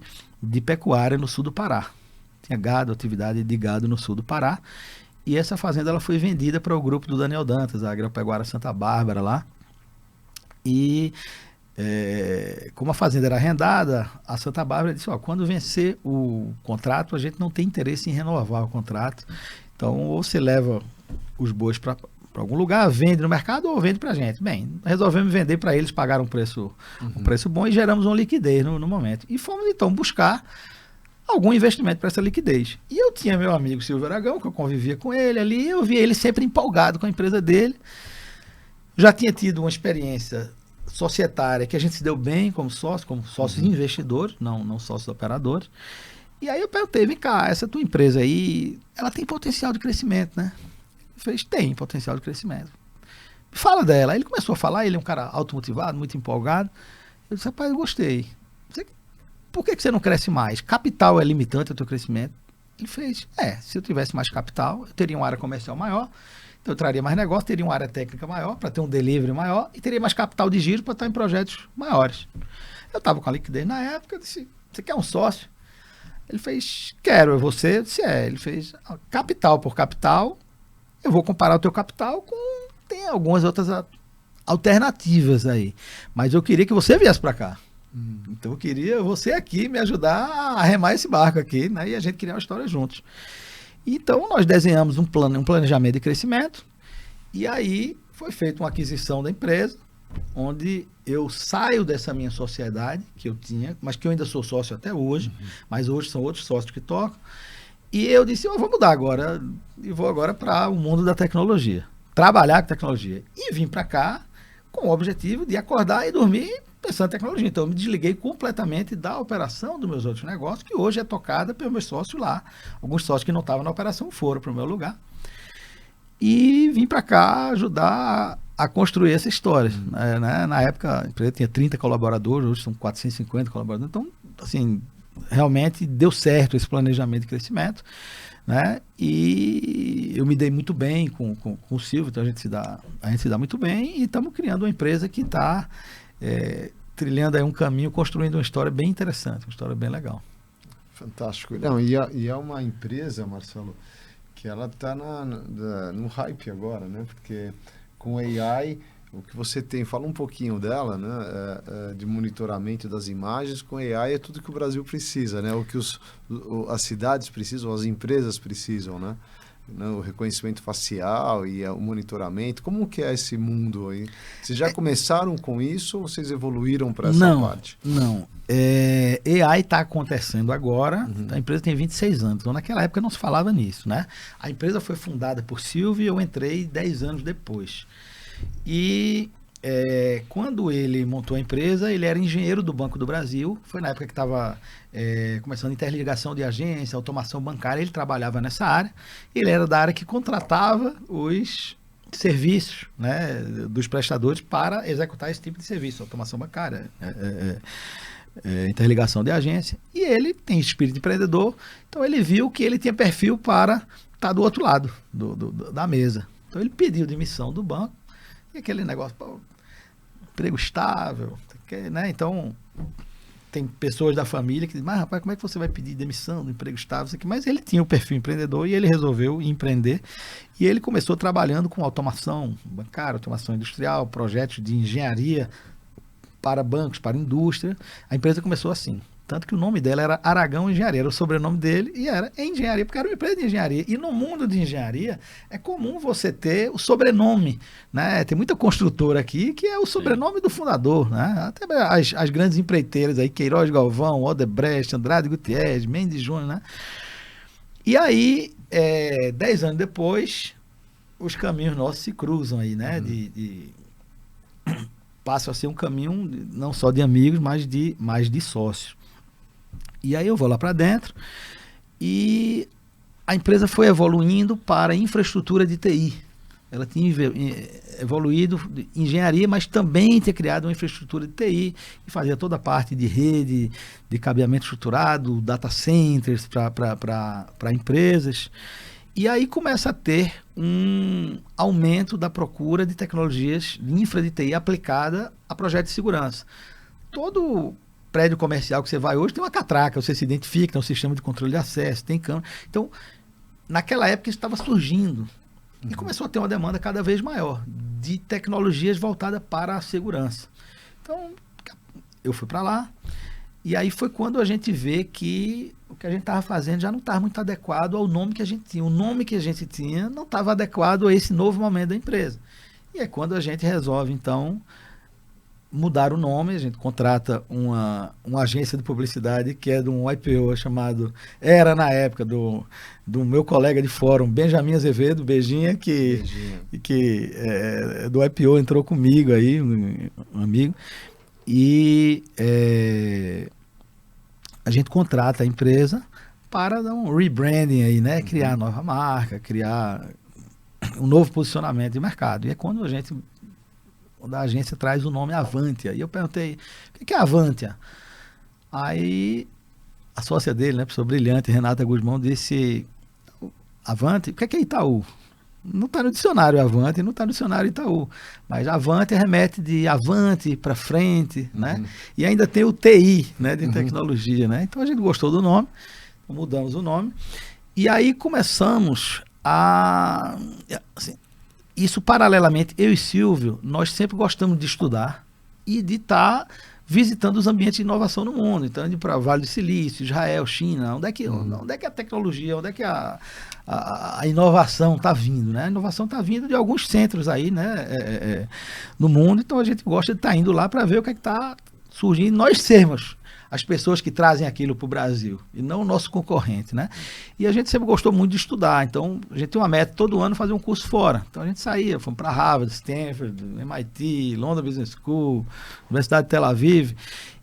pecuária no sul do Pará. Tinha gado, atividade de gado no sul do Pará. E essa fazenda ela foi vendida para o grupo do Daniel Dantas, a Agropecuária Santa Bárbara lá. E como a fazenda era arrendada, a Santa Bárbara disse, ó, quando vencer o contrato, a gente não tem interesse em renovar o contrato. Então, ou você leva os bois para algum lugar, vende no mercado ou vende para a gente. Bem, resolvemos vender para eles, pagaram um preço bom e geramos uma liquidez no momento. E fomos então buscar algum investimento para essa liquidez. E eu tinha meu amigo Silvio Aragão, que eu convivia com ele ali, eu via ele sempre empolgado com a empresa dele. Já tinha tido uma experiência societária que a gente se deu bem como sócios investidores, não sócios operadores. E aí eu perguntei, vem cá, essa tua empresa aí, ela tem potencial de crescimento, né? Ele fez, tem potencial de crescimento. Me fala dela. Aí ele começou a falar, ele é um cara automotivado, muito empolgado. Eu disse, rapaz, eu gostei. Por que você não cresce mais? Capital é limitante ao teu crescimento? Ele fez, se eu tivesse mais capital, eu teria uma área comercial maior, então eu traria mais negócio, teria uma área técnica maior, para ter um delivery maior, e teria mais capital de giro para estar em projetos maiores. Eu estava com a liquidez na época, eu disse, você quer um sócio? Ele fez, quero, você? Eu disse, Ele fez, capital por capital, eu vou comparar o teu capital com, tem algumas outras alternativas aí, mas eu queria que você viesse para cá. Então eu queria você aqui me ajudar a remar esse barco aqui, né? E a gente criar uma história juntos. Então nós desenhamos um planejamento de crescimento e aí foi feita uma aquisição da empresa, onde eu saio dessa minha sociedade que eu tinha, mas que eu ainda sou sócio até hoje, mas hoje são outros sócios que tocam. E eu disse, eu vou mudar agora, e vou agora para o mundo da tecnologia, trabalhar com tecnologia. E vim para cá com o objetivo de acordar e dormir pensando em tecnologia. Então, eu me desliguei completamente da operação dos meus outros negócios, que hoje é tocada pelos meus sócios lá. Alguns sócios que não estavam na operação foram para o meu lugar. E vim para cá ajudar a construir essa história. Né? Na época, a empresa tinha 30 colaboradores, hoje são 450 colaboradores. Então, assim, realmente deu certo esse planejamento de crescimento. Né? E eu me dei muito bem com o Silvio, então a gente se dá muito bem, e estamos criando uma empresa que está trilhando aí um caminho, construindo uma história bem interessante, uma história bem legal. Fantástico. Não, e é uma empresa, Marcelo, que ela está no hype agora, né? Porque com AI, o que você tem, fala um pouquinho dela, né? De monitoramento das imagens, com AI é tudo que o Brasil precisa, né? O que as cidades precisam, as empresas precisam, né? O reconhecimento facial e o monitoramento. Como que é esse mundo aí? Vocês já começaram com isso ou vocês evoluíram para essa parte? Não. AI está acontecendo agora. A empresa tem 26 anos. Então, naquela época não se falava nisso, né? A empresa foi fundada por Silvio e eu entrei 10 anos depois. E quando ele montou a empresa, ele era engenheiro do Banco do Brasil. Foi na época que estava começando interligação de agência, automação bancária. Ele trabalhava nessa área. Ele era da área que contratava os serviços, né, dos prestadores para executar esse tipo de serviço, automação bancária, interligação de agência. E ele tem espírito empreendedor, então ele viu que ele tinha perfil para estar do outro lado da mesa. Então ele pediu demissão do banco, e aquele negócio, emprego estável, né? Então tem pessoas da família que dizem, mas rapaz, como é que você vai pedir demissão do emprego estável? Isso aqui? Mas ele tinha o perfil empreendedor e ele resolveu empreender. E ele começou trabalhando com automação bancária, automação industrial, projetos de engenharia para bancos, para indústria. A empresa começou assim. Tanto que o nome dela era Aragão Engenharia, era o sobrenome dele e era engenharia, porque era uma empresa de engenharia. E no mundo de engenharia é comum você ter o sobrenome, né? Tem muita construtora aqui que é o sobrenome do fundador, né? Até as grandes empreiteiras aí, Queiroz Galvão, Odebrecht, Andrade Gutierrez, Mendes Júnior, né? E aí, 10 anos depois, os caminhos nossos se cruzam aí, né? Passa a ser um caminho não só de amigos, mas de sócios. E aí eu vou lá para dentro e a empresa foi evoluindo para infraestrutura de TI. Ela tinha evoluído em engenharia, mas também tinha criado uma infraestrutura de TI e fazia toda a parte de rede, de cabeamento estruturado, data centers para empresas. E aí começa a ter um aumento da procura de tecnologias de infra de TI aplicada a projetos de segurança. Todo prédio comercial que você vai hoje tem uma catraca, você se identifica, tem um sistema de controle de acesso, tem câmera. Então, naquela época isso estava surgindo e começou a ter uma demanda cada vez maior de tecnologias voltadas para a segurança. Então, eu fui para lá e aí foi quando a gente vê que o que a gente estava fazendo já não estava muito adequado ao nome que a gente tinha. O nome que a gente tinha não estava adequado a esse novo momento da empresa. E é quando a gente resolve, então, mudar o nome. A gente contrata uma agência de publicidade que é de um IPO chamado... Era na época do meu colega de fórum, Benjamin Azevedo, Beijinha, que do IPO entrou comigo aí, um amigo. E a gente contrata a empresa para dar um rebranding aí, né? Criar nova marca, criar um novo posicionamento de mercado. E é quando a agência traz o nome Avantia. E eu perguntei, o que é Avantia? Aí a sócia dele, né, professor brilhante, Renata Guzmão, disse, Avante, o que é Itaú? Não está no dicionário Avante, não está no dicionário Itaú. Mas Avante remete de avante, para frente, né? E ainda tem o TI, né, de tecnologia, né? Então a gente gostou do nome, mudamos o nome. E aí começamos a... Assim, isso paralelamente, eu e Silvio, nós sempre gostamos de estudar e de estar visitando os ambientes de inovação no mundo. Então, indo para Vale do Silício, Israel, China, onde é que a tecnologia, onde é que a inovação está vindo, né? A inovação está vindo de alguns centros aí, né? No mundo, então a gente gosta de estar indo lá para ver o que é que está surgindo, nós sermos as pessoas que trazem aquilo para o Brasil, e não o nosso concorrente, né? E a gente sempre gostou muito de estudar, então a gente tem uma meta todo ano fazer um curso fora. Então a gente saía, fomos para Harvard, Stanford, MIT, London Business School, Universidade de Tel Aviv,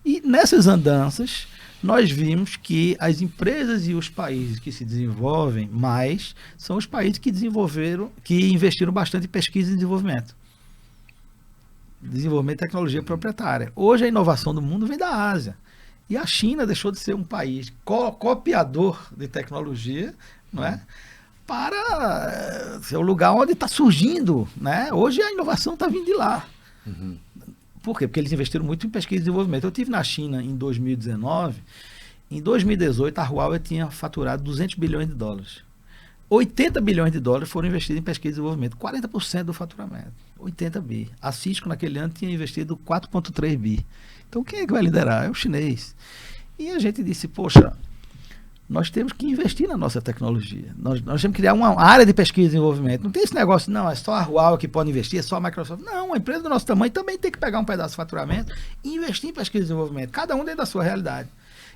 e nessas andanças nós vimos que as empresas e os países que se desenvolvem mais são os países que investiram bastante em pesquisa e desenvolvimento de tecnologia proprietária. Hoje a inovação do mundo vem da Ásia. E a China deixou de ser um país copiador de tecnologia, não é? Para ser o lugar onde está surgindo, né? Hoje a inovação está vindo de lá. Por quê? Porque eles investiram muito em pesquisa e desenvolvimento. Eu estive na China em 2019. Em 2018, a Huawei tinha faturado 200 bilhões de dólares. 80 bilhões de dólares foram investidos em pesquisa e desenvolvimento. 40% do faturamento. 80 bi. A Cisco, naquele ano, tinha investido 4,3 bi. Então, quem é que vai liderar? É o chinês. E a gente disse, poxa, nós temos que investir na nossa tecnologia. Nós temos que criar uma área de pesquisa e desenvolvimento. Não tem esse negócio, não, é só a Huawei que pode investir, é só a Microsoft. Não, uma empresa do nosso tamanho também tem que pegar um pedaço de faturamento e investir em pesquisa e desenvolvimento. Cada um dentro da sua realidade.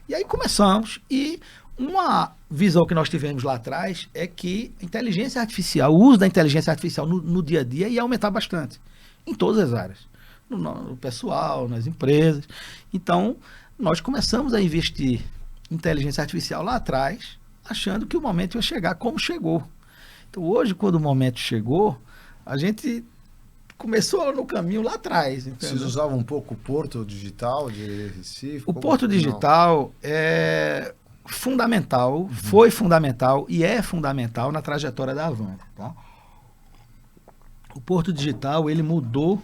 E aí começamos, e uma visão que nós tivemos lá atrás é que a inteligência artificial, o uso da inteligência artificial no dia a dia ia aumentar bastante, em todas as áreas. No pessoal, nas empresas. Então, nós começamos a investir em inteligência artificial lá atrás, achando que o momento ia chegar como chegou. Então, hoje, quando o momento chegou, a gente começou no caminho lá atrás. Entendeu? Vocês usavam um pouco o Porto Digital de Recife? O Porto Digital é fundamental, foi fundamental e é fundamental na trajetória da Avante. Tá? O Porto Digital, ele mudou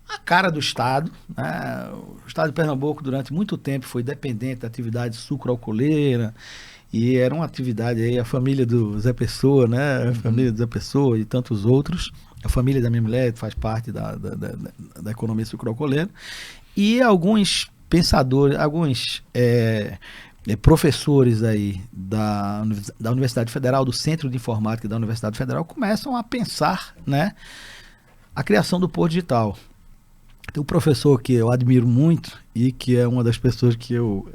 a cara do Estado, né? O Estado de Pernambuco durante muito tempo foi dependente da atividade sucroalcooleira, e era uma atividade aí, a família do Zé Pessoa, né? A família do Zé Pessoa e tantos outros, a família da minha mulher faz parte da economia sucroalcooleira, e alguns pensadores, alguns professores aí da Universidade Federal, do Centro de Informática da Universidade Federal, começam a pensar, né, a criação do Porto Digital. Tem um professor que eu admiro muito e que é uma das pessoas que eu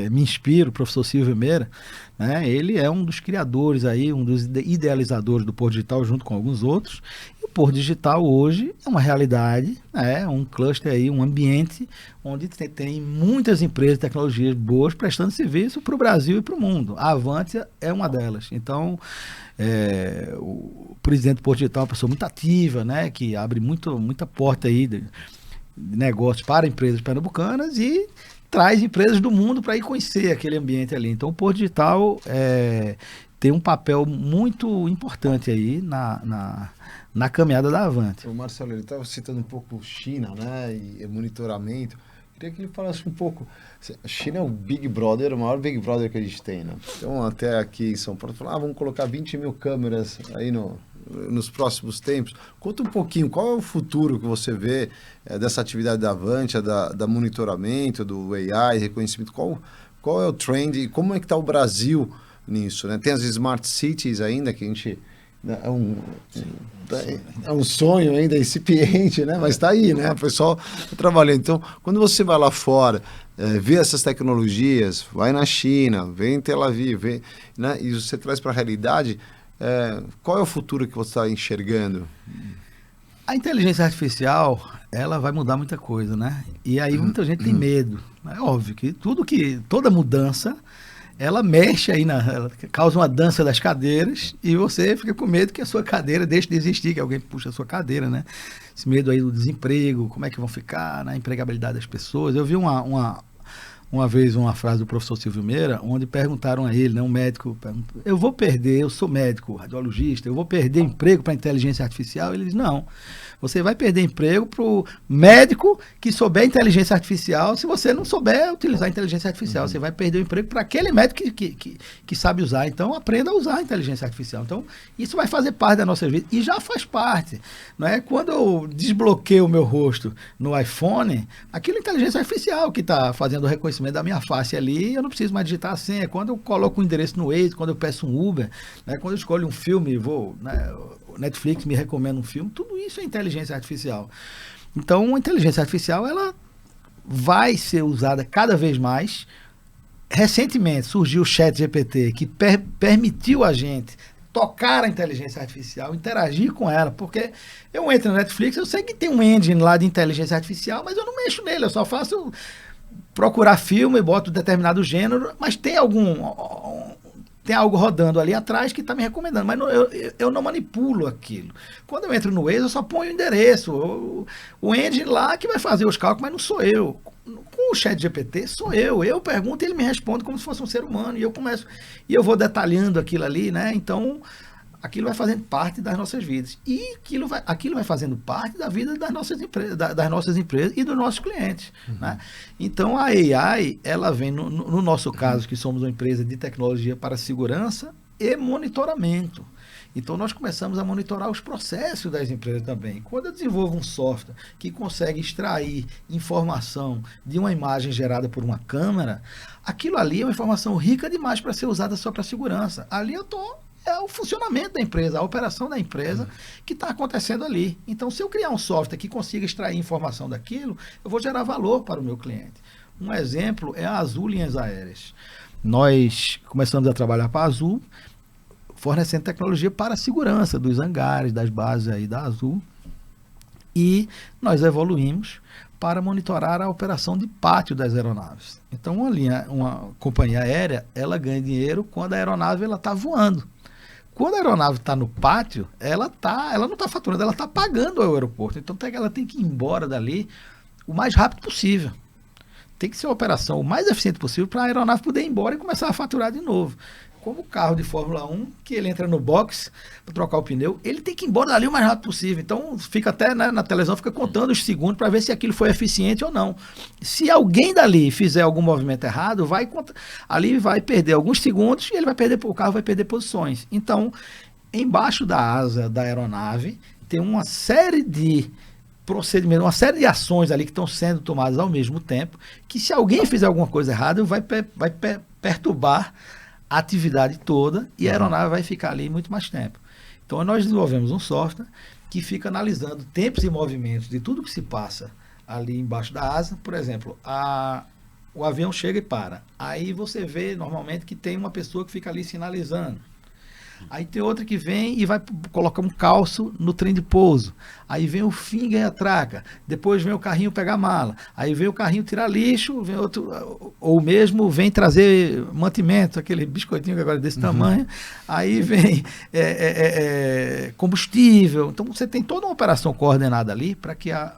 me inspiro, o professor Silvio Meira, né? Ele é um dos criadores aí, um dos idealizadores do Porto Digital, junto com alguns outros. E o Porto Digital hoje é uma realidade, um cluster aí, um ambiente onde tem muitas empresas de tecnologias boas prestando serviço para o Brasil e para o mundo. A Avantia é uma delas. Então, o presidente do Porto Digital é uma pessoa muito ativa, né? Que abre muita porta aí de negócios para empresas pernambucanas e traz empresas do mundo para ir conhecer aquele ambiente ali. Então, o Porto Digital tem um papel muito importante aí na caminhada da Avante. O Marcelo, ele estava citando um pouco China, né, e monitoramento. Queria que ele falasse um pouco. A China é o Big Brother, o maior Big Brother que a gente tem, né? Então, até aqui em São Paulo, falaram, vamos colocar 20 mil câmeras aí nos próximos tempos. Conta um pouquinho, qual é o futuro que você vê dessa atividade da Avantia, da monitoramento, do AI, reconhecimento, qual é o trend e como é que está o Brasil nisso, né? Tem as Smart Cities ainda, que a gente... É um sonho ainda incipiente, né? Mas está aí, né? O pessoal tá trabalhando. Então, quando você vai lá fora, vê essas tecnologias, vai na China, vem em Tel Aviv, né? E você traz para a realidade... qual é o futuro que você está enxergando? A inteligência artificial, ela vai mudar muita coisa, né? E aí muita gente tem medo. É óbvio que toda mudança, ela mexe aí, ela causa uma dança das cadeiras e você fica com medo que a sua cadeira deixe de existir, que alguém puxa a sua cadeira, né? Esse medo aí do desemprego, como é que vão ficar, na empregabilidade das pessoas. Eu vi uma uma vez uma frase do professor Silvio Meira, onde perguntaram a ele, né, um médico, eu sou médico, radiologista, eu vou perder emprego para a inteligência artificial? Ele diz, não, você vai perder emprego para o médico que souber inteligência artificial, se você não souber utilizar a inteligência artificial, você vai perder o emprego para aquele médico que sabe usar. Então, aprenda a usar a inteligência artificial. Então, isso vai fazer parte da nossa vida, e já faz parte. Não é? Quando eu desbloqueio o meu rosto no iPhone, aquilo é inteligência artificial que está fazendo o reconhecimento da minha face ali, eu não preciso mais digitar a senha. Quando eu coloco o endereço no Waze, quando eu peço um Uber, né, quando eu escolho um filme, o Netflix me recomenda um filme, tudo isso é inteligência artificial. Então, a inteligência artificial, ela vai ser usada cada vez mais. Recentemente surgiu o ChatGPT, que permitiu a gente tocar a inteligência artificial, interagir com ela, porque eu entro no Netflix, eu sei que tem um engine lá de inteligência artificial, mas eu não mexo nele, eu só faço procurar filme, boto determinado gênero, mas tem algo rodando ali atrás que está me recomendando, mas eu não manipulo aquilo. Quando eu entro no Waze, eu só ponho o endereço, o engine lá que vai fazer os cálculos, mas não sou eu. Com o ChatGPT, sou eu pergunto e ele me responde como se fosse um ser humano, e eu vou detalhando aquilo ali, né? Então, aquilo vai fazendo parte das nossas vidas, e aquilo vai fazendo parte da vida das nossas empresas e dos nossos clientes, né? Então, a AI, ela vem, no nosso caso, que somos uma empresa de tecnologia para segurança e monitoramento. Então, nós começamos a monitorar os processos das empresas também. Quando eu desenvolvo um software que consegue extrair informação de uma imagem gerada por uma câmera, aquilo ali é uma informação rica demais para ser usada só para segurança. Ali é o funcionamento da empresa, a operação da empresa que está acontecendo ali. Então, se eu criar um software que consiga extrair informação daquilo, eu vou gerar valor para o meu cliente. Um exemplo é a Azul Linhas Aéreas. Nós começamos a trabalhar para a Azul, fornecendo tecnologia para a segurança dos hangares, das bases aí da Azul. E nós evoluímos para monitorar a operação de pátio das aeronaves. Então, uma companhia aérea, ela ganha dinheiro quando a aeronave está voando. Quando a aeronave está no pátio, ela não está faturando, ela está pagando ao aeroporto. Então, ela tem que ir embora dali o mais rápido possível. Tem que ser uma operação o mais eficiente possível para a aeronave poder ir embora e começar a faturar de novo. Como o carro de Fórmula 1, que ele entra no box para trocar o pneu, ele tem que ir embora dali o mais rápido possível. Então, fica até, né, na televisão, fica contando os segundos para ver se aquilo foi eficiente ou não. Se alguém dali fizer algum movimento errado, ali vai perder alguns segundos e o carro vai perder posições. Então, embaixo da asa da aeronave, tem uma série de procedimentos, uma série de ações ali que estão sendo tomadas ao mesmo tempo, que se alguém fizer alguma coisa errada, vai perturbar a atividade toda e a aeronave vai ficar ali muito mais tempo. Então, nós desenvolvemos um software que fica analisando tempos e movimentos de tudo que se passa ali embaixo da asa. Por exemplo, o avião chega e para. Aí você vê normalmente que tem uma pessoa que fica ali sinalizando. Aí tem outra que vem e vai colocar um calço no trem de pouso. Aí vem o Finger e atraca. Depois vem o carrinho pegar mala. Aí vem o carrinho tirar lixo, vem outro, ou mesmo vem trazer mantimento, aquele biscoitinho que agora é desse tamanho. Aí vem combustível. Então você tem toda uma operação coordenada ali para que a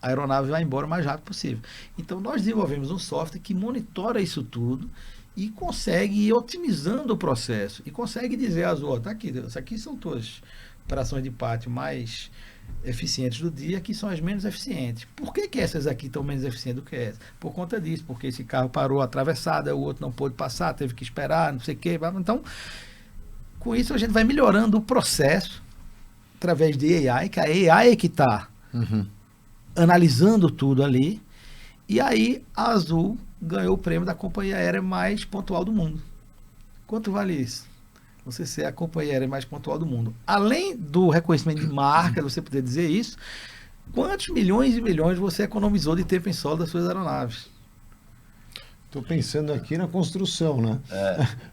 aeronave vá embora o mais rápido possível. Então nós desenvolvemos um software que monitora isso tudo e consegue ir otimizando o processo, e consegue dizer às outras, tá aqui, isso aqui são todas operações de pátio mais eficientes do dia, aqui são as menos eficientes. Por que essas aqui estão menos eficientes do que essas? Por conta disso, porque esse carro parou atravessado, o outro não pôde passar, teve que esperar, não sei o quê. Então, com isso a gente vai melhorando o processo através de AI, que a AI é que está analisando tudo ali, e aí a Azul ganhou o prêmio da companhia aérea mais pontual do mundo. Quanto vale isso? Você ser a companhia aérea mais pontual do mundo. Além do reconhecimento de marca, você poder dizer isso, quantos milhões e milhões você economizou de tempo em solo das suas aeronaves? Estou pensando aqui na construção, né?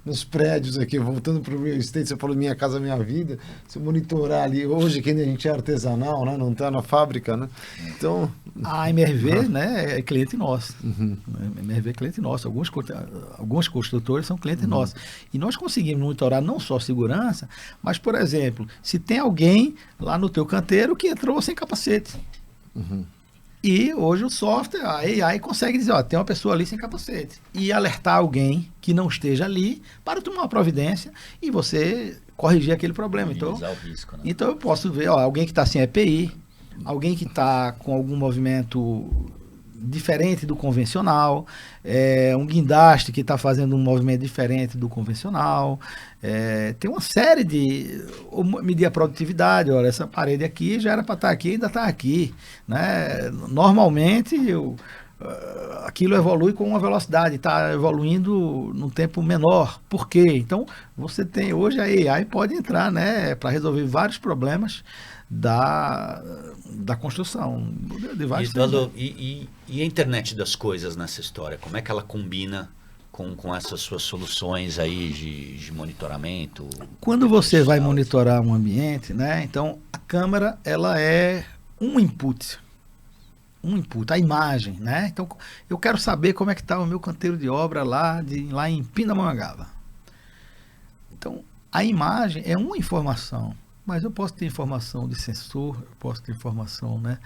Nos prédios aqui, voltando para o real estate, você falou Minha Casa Minha Vida, se monitorar ali, hoje que a gente é artesanal, né? Não está na fábrica, né? Então... A MRV, né, é cliente nosso. A MRV é cliente nosso. Alguns construtores são clientes nossos. E nós conseguimos monitorar não só segurança, mas, por exemplo, se tem alguém lá no teu canteiro que entrou sem capacete. E hoje o software, a AI consegue dizer, tem uma pessoa ali sem capacete. E alertar alguém que não esteja ali para tomar uma providência e você corrigir aquele problema. Minimizar o risco, né? Então eu posso ver alguém que está sem EPI, alguém que está com algum movimento diferente do convencional, um guindaste que está fazendo um movimento diferente do convencional, tem uma série de... medir a produtividade, olha, essa parede aqui já era para estar aqui, ainda está aqui, né? Normalmente aquilo evolui com uma velocidade, está evoluindo num tempo menor. Por quê? Então, você tem hoje a AI pode entrar, né, para resolver vários problemas da construção de vários e a internet das coisas nessa história, como é que ela combina com essas suas soluções aí de monitoramento? Quando você vai monitorar um ambiente, né, então a câmera ela é um input, a imagem, né? Então eu quero saber como é que está o meu canteiro de obra lá em Pindamonhangaba. Então a imagem é uma informação. Mas eu posso ter informação de sensor, eu posso ter informação, né,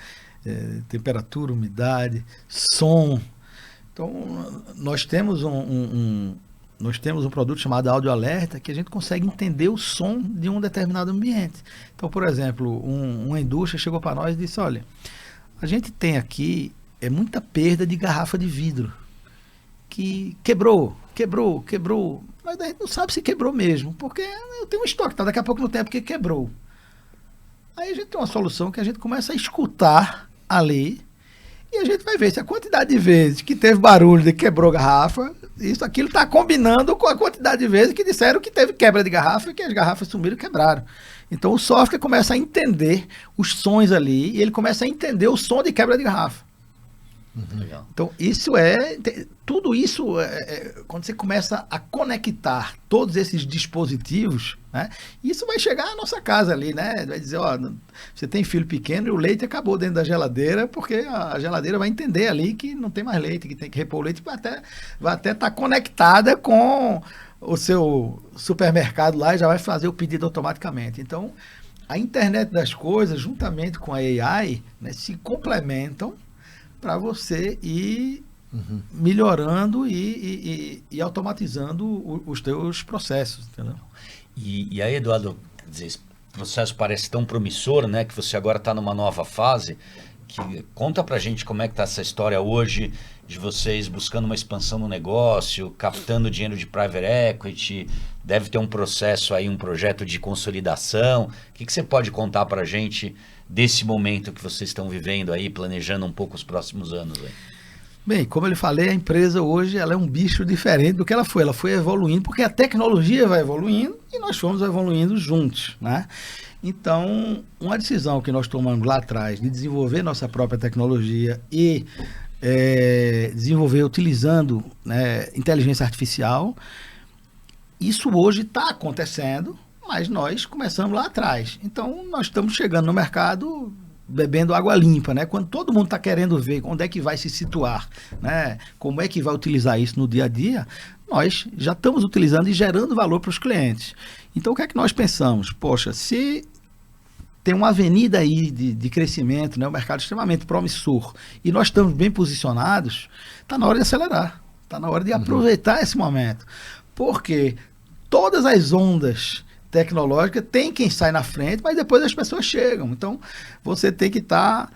temperatura, umidade, som. Então, nós temos um produto chamado Áudio Alerta que a gente consegue entender o som de um determinado ambiente. Então, por exemplo, uma indústria chegou para nós e disse, olha, a gente tem aqui muita perda de garrafa de vidro, que quebrou, mas a gente não sabe se quebrou mesmo, porque eu tenho um estoque, daqui a pouco não tem porque quebrou. Aí a gente tem uma solução que a gente começa a escutar ali e a gente vai ver se a quantidade de vezes que teve barulho de quebrou garrafa, aquilo está combinando com a quantidade de vezes que disseram que teve quebra de garrafa e que as garrafas sumiram e quebraram. Então o software começa a entender os sons ali e ele começa a entender o som de quebra de garrafa. Legal. Então, tudo isso, quando você começa a conectar todos esses dispositivos, né, isso vai chegar à nossa casa ali, né? Vai dizer, você tem filho pequeno e o leite acabou dentro da geladeira, porque a geladeira vai entender ali que não tem mais leite, que tem que repor o leite, vai até estar conectada com o seu supermercado lá e já vai fazer o pedido automaticamente. Então, a internet das coisas, juntamente com a AI, né, se complementam para você ir melhorando e automatizando os teus processos, entendeu? E aí, Eduardo, quer dizer, esse processo parece tão promissor, né, que você agora está numa nova fase. Conta pra gente como é que está essa história hoje de vocês buscando uma expansão no negócio, captando dinheiro de private equity, deve ter um processo aí, um projeto de consolidação. O que você pode contar pra gente desse momento que vocês estão vivendo aí, planejando um pouco os próximos anos aí? Bem, como eu falei, a empresa hoje ela é um bicho diferente do que ela foi evoluindo, porque a tecnologia vai evoluindo e nós fomos evoluindo juntos, né? Então, uma decisão que nós tomamos lá atrás de desenvolver nossa própria tecnologia e desenvolver utilizando, né, inteligência artificial, isso hoje está acontecendo, mas nós começamos lá atrás. Então, nós estamos chegando no mercado bebendo água limpa, né? Quando todo mundo está querendo ver onde é que vai se situar, né? Como é que vai utilizar isso no dia a dia, nós já estamos utilizando e gerando valor para os clientes. Então, o que é que nós pensamos? Poxa, se tem uma avenida aí de crescimento, né? Um mercado extremamente promissor, e nós estamos bem posicionados, está na hora de acelerar, está na hora de aproveitar esse momento. Porque todas as ondas tecnológicas tem quem sai na frente, mas depois as pessoas chegam. Então, você tem que estar...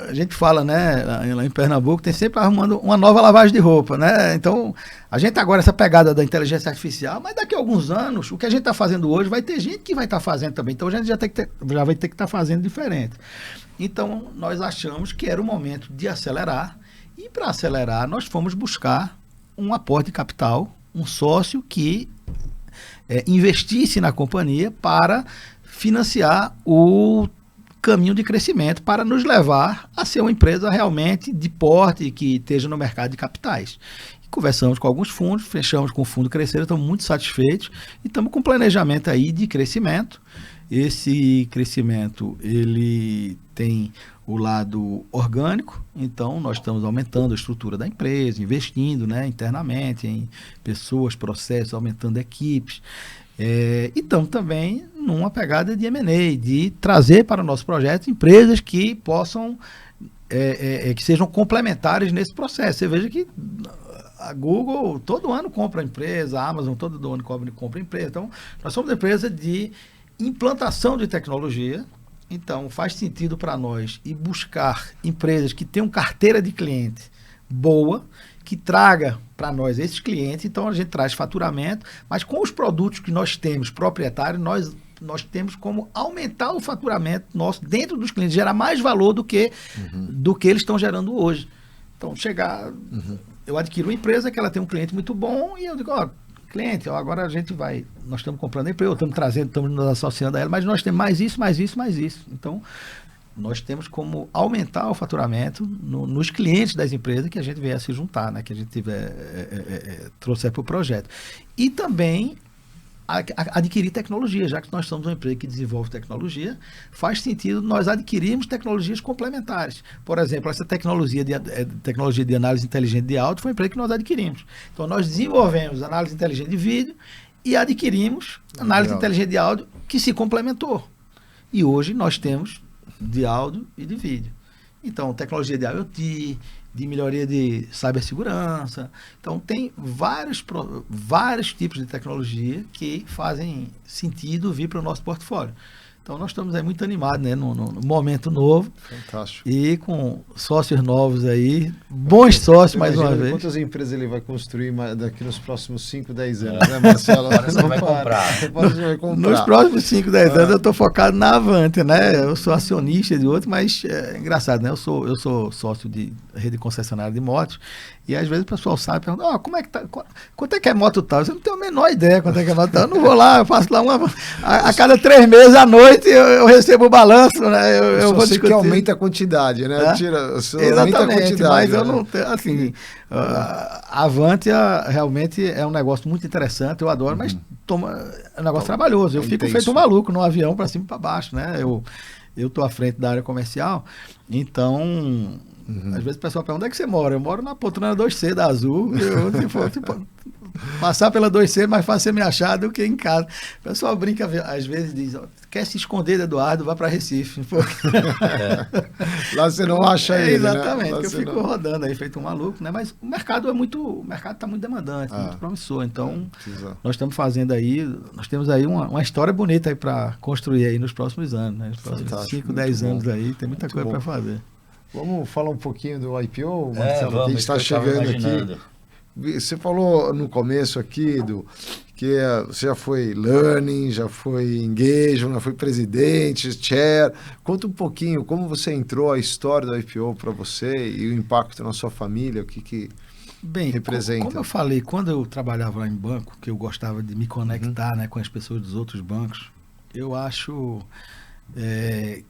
a gente fala, né, lá em Pernambuco, tem sempre arrumando uma nova lavagem de roupa, né? Então, a gente agora, essa pegada da inteligência artificial, mas daqui a alguns anos, o que a gente está fazendo hoje, vai ter gente que vai estar fazendo também. Então, a gente já vai ter que estar fazendo diferente. Então, nós achamos que era o momento de acelerar, e para acelerar, nós fomos buscar um aporte de capital, um sócio que investisse na companhia para financiar o caminho de crescimento, para nos levar a ser uma empresa realmente de porte que esteja no mercado de capitais. Conversamos com alguns fundos, fechamos com o Fundo Crescer, estamos muito satisfeitos e estamos com um planejamento aí de crescimento. Esse crescimento, ele tem o lado orgânico, então nós estamos aumentando a estrutura da empresa, investindo, né, internamente em pessoas, processos, aumentando equipes. E estamos também numa pegada de M&A, de trazer para o nosso projeto empresas que possam que sejam complementares nesse processo. Você veja que a Google todo ano compra empresa, a Amazon todo ano compra empresa. Então, nós somos uma empresa de implantação de tecnologia. Então, faz sentido para nós ir buscar empresas que tenham carteira de cliente boa, que traga para nós esses clientes. Então, a gente traz faturamento, mas com os produtos que nós temos proprietários, nós temos como aumentar o faturamento nosso dentro dos clientes, gerar mais valor do que eles estão gerando hoje. Então, eu adquiro uma empresa que ela tem um cliente muito bom e eu digo, cliente, agora nós estamos comprando a empresa, estamos nos associando a ela, mas nós temos mais isso, mais isso, mais isso. Então, nós temos como aumentar o faturamento nos clientes das empresas que a gente vier se juntar, né? Que a gente trouxer para o projeto. E também adquirir tecnologia, já que nós somos uma empresa que desenvolve tecnologia, faz sentido nós adquirirmos tecnologias complementares. Por exemplo, essa tecnologia de análise inteligente de áudio foi uma empresa que nós adquirimos. Então, nós desenvolvemos análise inteligente de vídeo e adquirimos análise inteligente de áudio que se complementou. E hoje nós temos de áudio e de vídeo. Então, tecnologia de IoT, de melhoria de cibersegurança. Então, tem vários tipos de tecnologia que fazem sentido vir para o nosso portfólio. Então, nós estamos aí muito animados, né, no momento novo. Fantástico. E com sócios novos aí, bons sócios mais uma vez. Quantas empresas ele vai construir daqui nos próximos 5, 10 anos, né, Marcelo? Agora você vai comprar. Nos próximos 5, 10 anos eu estou focado na Avante, né? Eu sou acionista de outro, mas é engraçado, né? Eu sou sócio de rede concessionária de motos e às vezes o pessoal sabe e pergunta, como é que tá? Quanto é que é moto tal? Você não tem a menor ideia quanto é que é moto tal. Eu não vou lá, eu faço lá a cada 3 meses à noite eu recebo o balanço, né? Eu vou discutir. Que aumenta a quantidade, né? Exatamente, aumenta a quantidade, mas né? eu não tenho, assim, a Avante realmente é um negócio muito interessante, eu adoro, mas é um negócio trabalhoso. Eu fico feito um maluco no avião para cima e para baixo, né? Eu estou à frente da área comercial, então, às vezes o pessoal pergunta, onde é que você mora? Eu moro na poltrona 2C da Azul, passar pela 2C é mais fácil você me achar do que em casa. O pessoal brinca, às vezes diz, quer se esconder do Eduardo, vá para Recife. Lá você não acha ele, exatamente, né? que eu fico rodando aí, feito um maluco, né? Mas o mercado está muito demandante, muito promissor. Então, nós estamos fazendo aí, nós temos aí uma história bonita aí para construir aí nos próximos anos, né? Nos próximos 5, 10 anos aí, tem muita coisa para fazer. Vamos falar um pouquinho do IPO, Marcelo? Vamos, que a gente está chegando aqui. Você falou no começo aqui, que você já foi learning, já foi engagement, já foi presidente, chair. Conta um pouquinho como você entrou, a história do IPO para você e o impacto na sua família, o que representa. Como eu falei, quando eu trabalhava lá em banco, que eu gostava de me conectar, né, com as pessoas dos outros bancos, eu acho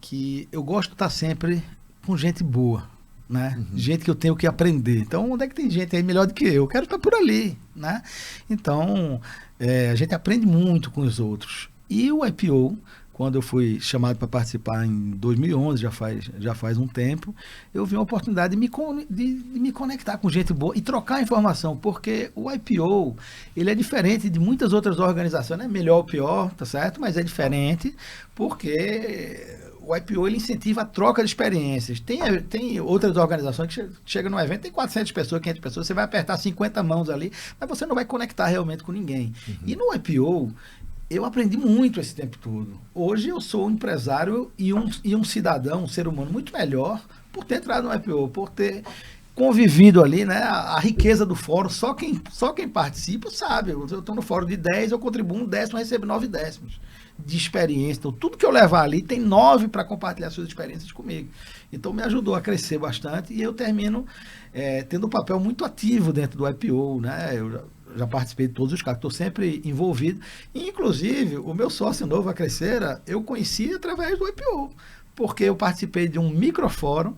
que eu gosto de estar sempre com gente boa. Né? Gente que eu tenho que aprender. Então, onde é que tem gente aí melhor do que eu? Eu quero estar por ali, né? Então, a gente aprende muito com os outros. E o IPO, quando eu fui chamado para participar em 2011, já faz um tempo, eu vi uma oportunidade de me conectar com gente boa e trocar informação, porque o IPO, ele é diferente de muitas outras organizações, não é melhor ou pior, tá certo? Mas é diferente porque o IPO ele incentiva a troca de experiências. Tem outras organizações que chegam no evento, tem 400 pessoas, 500 pessoas, você vai apertar 50 mãos ali, mas você não vai conectar realmente com ninguém. E no IPO, eu aprendi muito esse tempo todo. Hoje eu sou um empresário e um cidadão, um ser humano muito melhor por ter entrado no IPO, por ter convivido ali, né? A riqueza do fórum, só quem participa sabe. Eu estou no fórum de 10, eu contribuo 1 décimo, eu recebo 9 décimos de experiência. Então, tudo que eu levar ali tem 9 para compartilhar suas experiências comigo. Então, me ajudou a crescer bastante e eu termino tendo um papel muito ativo dentro do IPO, né? Eu já participei de todos os cargos, estou sempre envolvido. E, inclusive, o meu sócio novo, a Crescera, eu conheci através do IPO, porque eu participei de um microfórum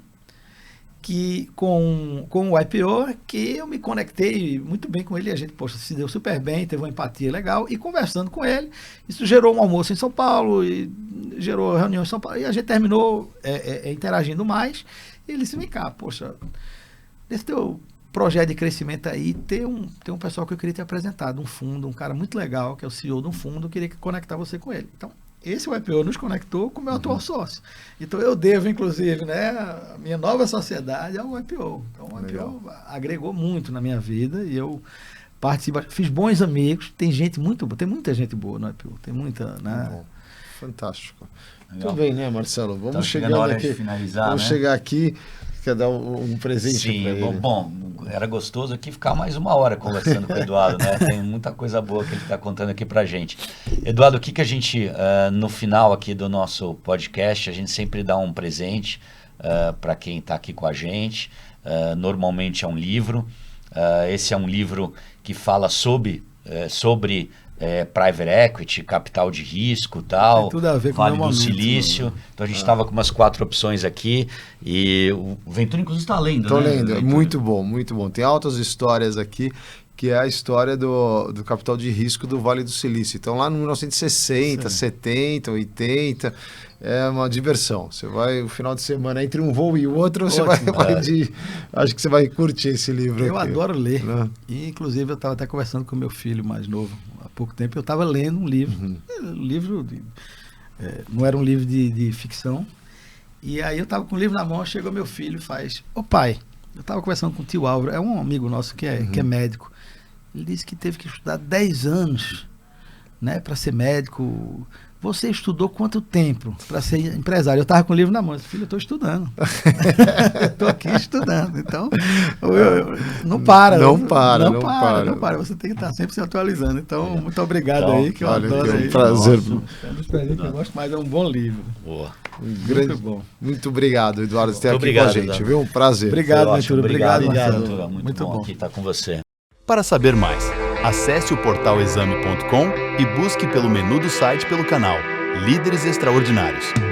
com o IPO, que eu me conectei muito bem com ele, a gente, se deu super bem, teve uma empatia legal, e conversando com ele, isso gerou um almoço em São Paulo, e gerou reunião em São Paulo, e a gente terminou interagindo mais, e ele disse, vem cá, nesse teu projeto de crescimento aí, tem um pessoal que eu queria te apresentar, de um fundo, um cara muito legal, que é o CEO de um fundo, eu queria conectar você com ele. Então, esse IPO nos conectou com o meu atual sócio. Então eu devo, inclusive, né, a minha nova sociedade ao IPO. Então o IPO agregou muito na minha vida e eu participo, fiz bons amigos, tem muita gente boa no IPO, tem muita, né? Fantástico. Legal. Tudo bem, né, Marcelo? Vamos Tá chegando hora aqui. de finalizar, Vamos né? chegar aqui. Quer dar um presente para ele? Bom, era gostoso aqui ficar mais uma hora conversando com o Eduardo, né? Tem muita coisa boa que ele está contando aqui pra gente. Eduardo, o que a gente, no final aqui do nosso podcast, a gente sempre dá um presente para quem está aqui com a gente. Normalmente é um livro. Esse é um livro que fala sobre private equity, capital de risco, tal, tem tudo a ver com Vale o meu do momento, Silício. né? Então a gente estava com umas 4 opções aqui e o Ventura inclusive está lendo, Estou né? lendo, Ventura? muito bom, muito bom. Tem altas histórias aqui, que é a história do capital de risco do Vale do Silício. Então lá no 1960, 70, 80, é uma diversão. Você vai, o final de semana, entre um voo e o outro, você vai acho que você vai curtir esse livro Eu aqui. adoro ler. Né? E, inclusive, eu estava até conversando com meu filho mais novo há pouco tempo. Eu estava lendo um livro. Não era um livro de ficção. E aí eu estava com o livro na mão, chegou meu filho e faz: ô pai, eu estava conversando com o tio Álvaro, é um amigo nosso que é médico. Ele disse que teve que estudar 10 anos, né, para ser médico. Você estudou quanto tempo para ser empresário? Eu estava com o livro na mão. Eu disse: filho, eu estou estudando. Estou aqui estudando. Então, não para. Não para. Você tem que estar sempre se atualizando. Então, muito obrigado Então, aí, que eu adoro. É um aí. prazer. É um dos presentes que eu gosto mais, é um bom livro. Boa. Muito bom. Muito obrigado, Eduardo, por ter Muito aqui com a obrigado, gente, Eduardo. viu? Um prazer. Obrigado, Foi ótimo. Ventura. Obrigado, Marcelo. Ventura. Muito bom aqui estar com você. Para saber mais, acesse o portal exame.com e busque pelo menu do site pelo canal Líderes Extraordinários.